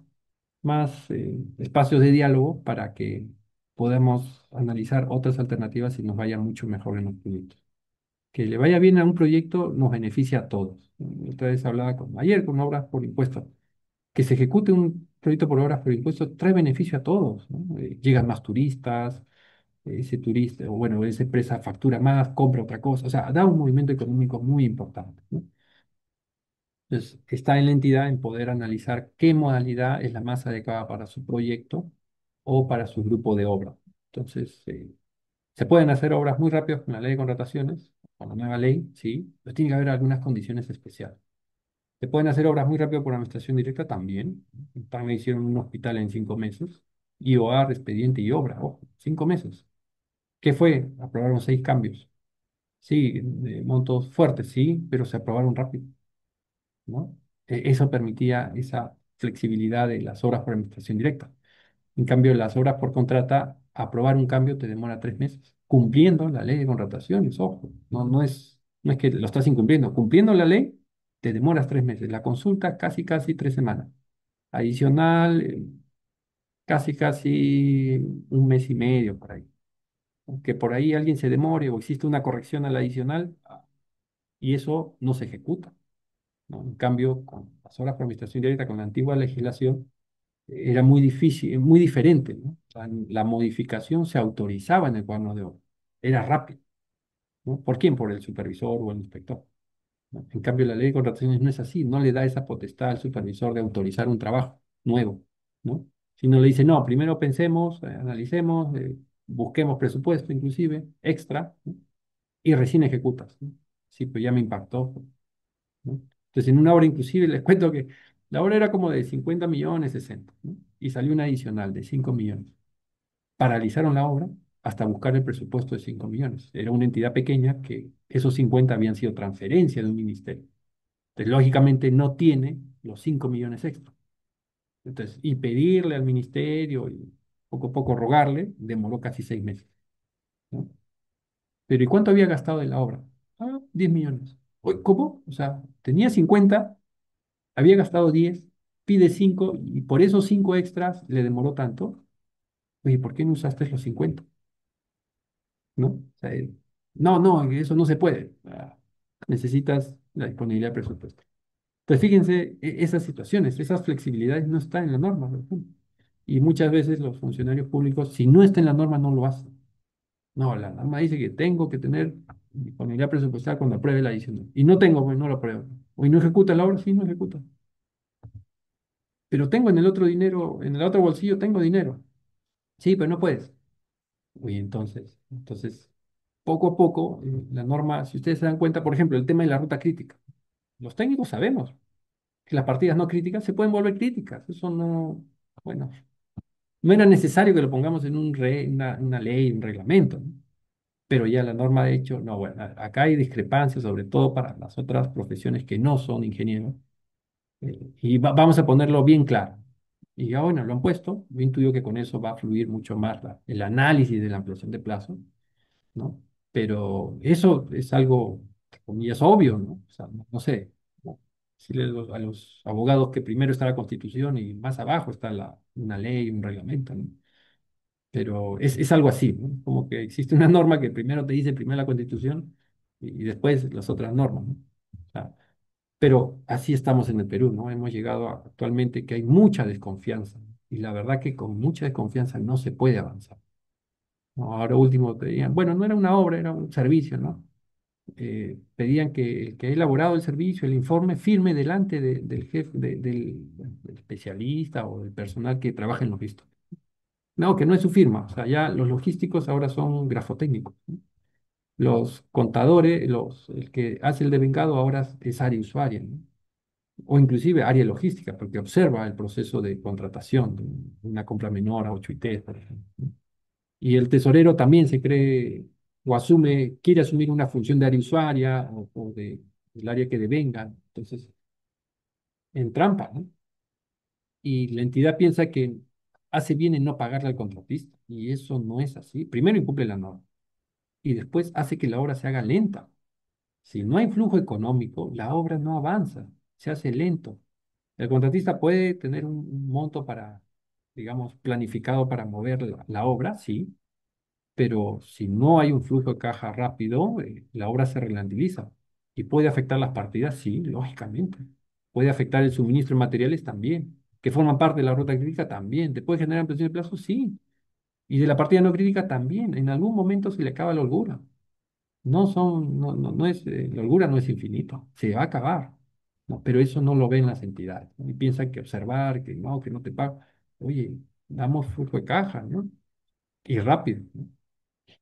espacios de diálogo para que podamos analizar otras alternativas y nos vaya mucho mejor en los proyectos. Que le vaya bien a un proyecto nos beneficia a todos. Otra vez hablaba ayer con obras por impuestos. Que se ejecute un proyecto por obras por impuestos trae beneficio a todos, ¿no? Llegan más turistas, ese turista, o bueno, esa empresa factura más, compra otra cosa, o sea, da un movimiento económico muy importante, ¿no? Entonces, está en la entidad en poder analizar qué modalidad es la más adecuada para su proyecto o para su grupo de obra. Entonces, se pueden hacer obras muy rápidas con la ley de contrataciones, con la nueva ley, sí, pero tiene que haber algunas condiciones especiales. Se pueden hacer obras muy rápido por administración directa también. También hicieron un hospital en 5 meses. IOAR, expediente y obra, ojo, 5 meses. ¿Qué fue? Aprobaron 6 cambios. Sí, de montos fuertes, sí, pero se aprobaron rápido, ¿no? Eso permitía esa flexibilidad de las obras por administración directa. En cambio, las obras por contrata, aprobar un cambio te demora 3 meses, cumpliendo la ley de contrataciones, ojo, no es que lo estás incumpliendo, cumpliendo la ley te demoras 3 meses, la consulta casi 3 semanas, adicional casi un mes y medio por ahí, que por ahí alguien se demore o existe una corrección al adicional y eso no se ejecuta, ¿no? En cambio, con las obras por administración directa, con la antigua legislación, era muy difícil, muy diferente, ¿no? O sea, la modificación se autorizaba en el cuaderno de obra. Era rápido, ¿no? ¿Por quién? Por el supervisor o el inspector, ¿no? En cambio, la ley de contrataciones no es así, no le da esa potestad al supervisor de autorizar un trabajo nuevo, ¿no? Sino le dice, no, primero pensemos, analicemos, busquemos presupuesto inclusive, extra, ¿no? Y recién ejecutas, ¿no? Sí, pues ya me impactó, ¿no? Entonces, en una obra inclusive les cuento que la obra era como de 50 millones, 60, ¿no? Y salió una adicional de 5 millones. Paralizaron la obra hasta buscar el presupuesto de 5 millones. Era una entidad pequeña que esos 50 habían sido transferencia de un ministerio. Entonces, lógicamente no tiene los 5 millones extra. Entonces, y pedirle al ministerio y poco a poco rogarle, demoró casi 6 meses, ¿no? Pero ¿y cuánto había gastado en la obra? 10 millones. Oye, ¿cómo? O sea, tenía 50, había gastado 10, pide 5 y por esos 5 extras le demoró tanto. Oye, ¿por qué no usaste los 50? ¿No? O sea, no, eso no se puede. Necesitas la disponibilidad de presupuesto. Entonces, fíjense, esas situaciones, esas flexibilidades no están en la norma, por ejemplo. Y muchas veces los funcionarios públicos, si no está en la norma, no lo hacen. No, la norma dice que tengo que tener disponibilidad presupuestal cuando apruebe la adicional. Y no tengo, pues no lo apruebo. O no ejecuta la obra, sí, no ejecuta. Pero tengo en el otro dinero, en el otro bolsillo tengo dinero. Sí, pero no puedes. Uy, entonces, poco a poco, la norma, si ustedes se dan cuenta, por ejemplo, el tema de la ruta crítica. Los técnicos sabemos que las partidas no críticas se pueden volver críticas. Eso no, bueno, no era necesario que lo pongamos en una ley, un reglamento, ¿no? Pero ya la norma de hecho, no, bueno, acá hay discrepancias, sobre todo para las otras profesiones que no son ingenieros, y vamos a ponerlo bien claro. Y ya bueno, lo han puesto, yo intuyo que con eso va a fluir mucho más el análisis de la ampliación de plazo, ¿no? Pero eso es algo, entre comillas, obvio, ¿no? O sea, no sé, ¿no? Decirle a los abogados que primero está la Constitución y más abajo está una ley, un reglamento, ¿no? Pero es algo así, ¿no? Como que existe una norma que primero te dice primero la Constitución y después las otras normas, ¿no? O sea, pero así estamos en el Perú, ¿no? Hemos llegado actualmente que hay mucha desconfianza y la verdad que con mucha desconfianza no se puede avanzar, ¿no? Ahora último te dirían, bueno, no era una obra, era un servicio, ¿no? Pedían que el que ha elaborado el servicio, el informe, firme delante del jefe, del especialista o del personal que trabaja en los vistos. No, que no es su firma. O sea, ya los logísticos ahora son grafotécnicos, ¿no? Los contadores, el que hace el devengado ahora es área usuaria, ¿no? O inclusive área logística, porque observa el proceso de contratación de una compra menor a 8IT, por ejemplo, ¿no? Y el tesorero también se cree o asume, quiere asumir una función de área usuaria o del área que devenga. Entonces, en trampa, ¿no? Y la entidad piensa que hace bien en no pagarle al contratista, y eso no es así. Primero incumple la norma y después hace que la obra se haga lenta. Si no hay flujo económico, la obra no avanza, se hace lento. El contratista puede tener un monto para, digamos, planificado para mover la obra, sí, pero si no hay un flujo de caja rápido, la obra se relentiviza y puede afectar las partidas, sí, lógicamente. Puede afectar el suministro de materiales también, que forman parte de la ruta crítica también. ¿Te puede generar ampliación de plazo? Sí. Y de la partida no crítica también. En algún momento se le acaba la holgura. No es, la holgura no es infinito, se va a acabar, ¿no? Pero eso no lo ven las entidades, ¿no? Y piensan que observar, que no te pagan. Oye, damos flujo de caja, ¿no? Y rápido, ¿no?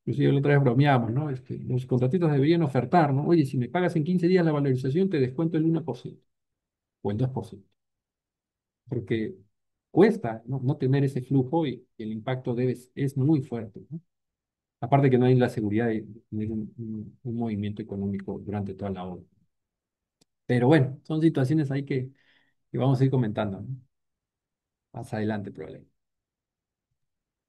Inclusive la otra vez bromeamos, ¿no? Los contratistas deberían ofertar, ¿no? Oye, si me pagas en 15 días la valorización, te descuento el 1% o el 2%, porque cuesta, ¿no? No tener ese flujo y el impacto es muy fuerte, ¿no? Aparte que no hay la seguridad de tener un movimiento económico durante toda la obra. Pero bueno, son situaciones ahí que vamos a ir comentando, ¿no? Más adelante, probablemente.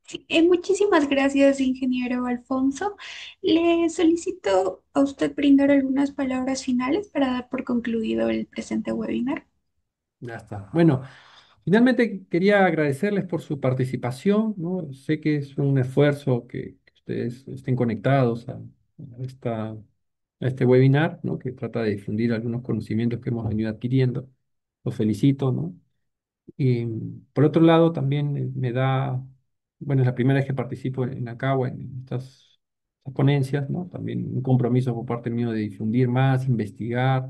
Sí, muchísimas gracias, ingeniero Alfonso. Le solicito a usted brindar algunas palabras finales para dar por concluido el presente webinar. Ya está. Bueno, finalmente quería agradecerles por su participación, ¿no? Sé que es un esfuerzo que ustedes estén conectados a a este webinar, ¿no? Que trata de difundir algunos conocimientos que hemos venido adquiriendo. Los felicito, ¿no? Y por otro lado, también me da, bueno, es la primera vez que participo en ACAWA, en estas ponencias, ¿no? También un compromiso por parte mío de difundir más, investigar,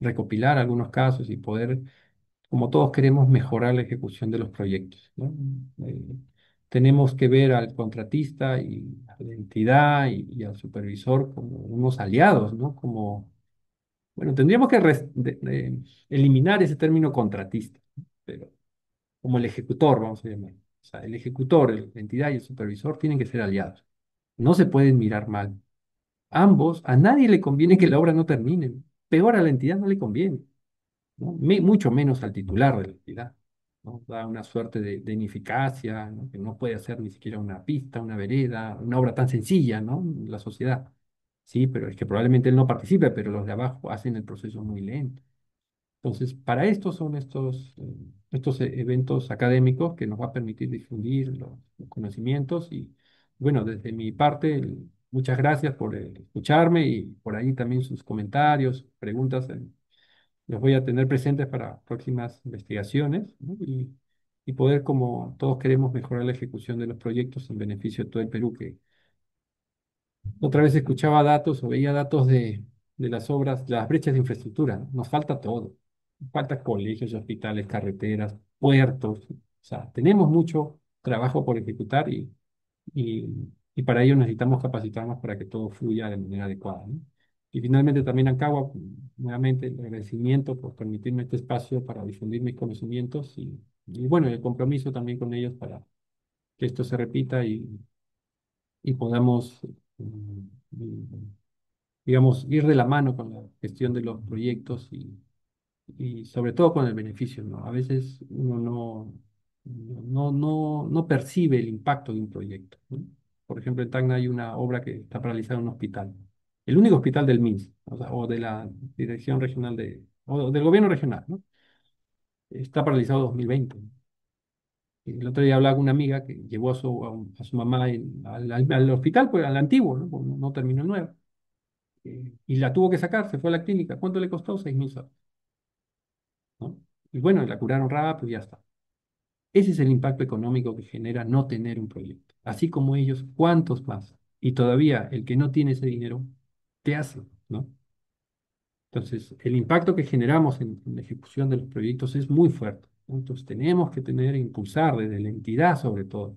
recopilar algunos casos y poder, como todos queremos, mejorar la ejecución de los proyectos, ¿no? Eh, Tenemos que ver al contratista y a la entidad y al supervisor como unos aliados, ¿no? Como, bueno, tendríamos que eliminar ese término contratista, ¿no? Pero como el ejecutor, vamos a llamar. O sea, el ejecutor, la entidad y el supervisor tienen que ser aliados. No se pueden mirar mal. Ambos, a nadie le conviene que la obra no termine. Peor a la entidad no le conviene, ¿no? Mucho menos al titular de la entidad, ¿no? Da una suerte de ineficacia, ¿no? Que no puede hacer ni siquiera una pista, una vereda, una obra tan sencilla, ¿no? La sociedad. Sí, pero es que probablemente él no participe, pero los de abajo hacen el proceso muy lento. Entonces, para esto son estos eventos académicos que nos va a permitir difundir los conocimientos y, bueno, desde mi parte, muchas gracias por escucharme y por ahí también sus comentarios, preguntas, los voy a tener presentes para próximas investigaciones, ¿no? Y poder, como todos queremos, mejorar la ejecución de los proyectos en beneficio de todo el Perú, que otra vez escuchaba datos o veía datos de las obras, las brechas de infraestructura, ¿no? Nos falta todo. Nos falta colegios, hospitales, carreteras, puertos. O sea, tenemos mucho trabajo por ejecutar y, y para ello necesitamos capacitarnos para que todo fluya de manera adecuada, ¿no? Y finalmente también Ancagua, nuevamente el agradecimiento por permitirme este espacio para difundir mis conocimientos y bueno, el compromiso también con ellos para que esto se repita y podamos mm, digamos, ir de la mano con la gestión de los proyectos y sobre todo con el beneficio, ¿no? A veces uno no percibe el impacto de un proyecto, ¿no? Por ejemplo, en Tacna hay una obra que está paralizada en un hospital, el único hospital del MINS, o sea, o de la Dirección Regional o del Gobierno Regional, ¿no? Está paralizado 2020. El otro día hablaba con una amiga que llevó a su mamá al hospital, pues al antiguo, ¿no? Porque no terminó el nuevo. Y la tuvo que sacar, se fue a la clínica. ¿Cuánto le costó? 6.000 soles, ¿no? Y bueno, la curaron rápido y ya está. Ese es el impacto económico que genera no tener un proyecto. Así como ellos, ¿cuántos más? Y todavía el que no tiene ese dinero, ¿qué hace? ¿No? Entonces, el impacto que generamos en la ejecución de los proyectos es muy fuerte, ¿no? Entonces, tenemos que tener, impulsar desde la entidad sobre todo,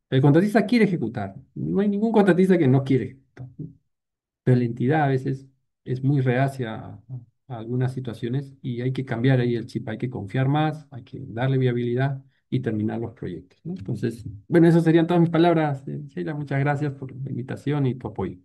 El contratista quiere ejecutar. No hay ningún contratista que no quiere ejecutar. Pero la entidad a veces es muy reacia a algunas situaciones y hay que cambiar ahí el chip, hay que confiar más, hay que darle viabilidad y terminar los proyectos, ¿no? Entonces, bueno, esas serían todas mis palabras. Sheila, muchas gracias por la invitación y tu apoyo.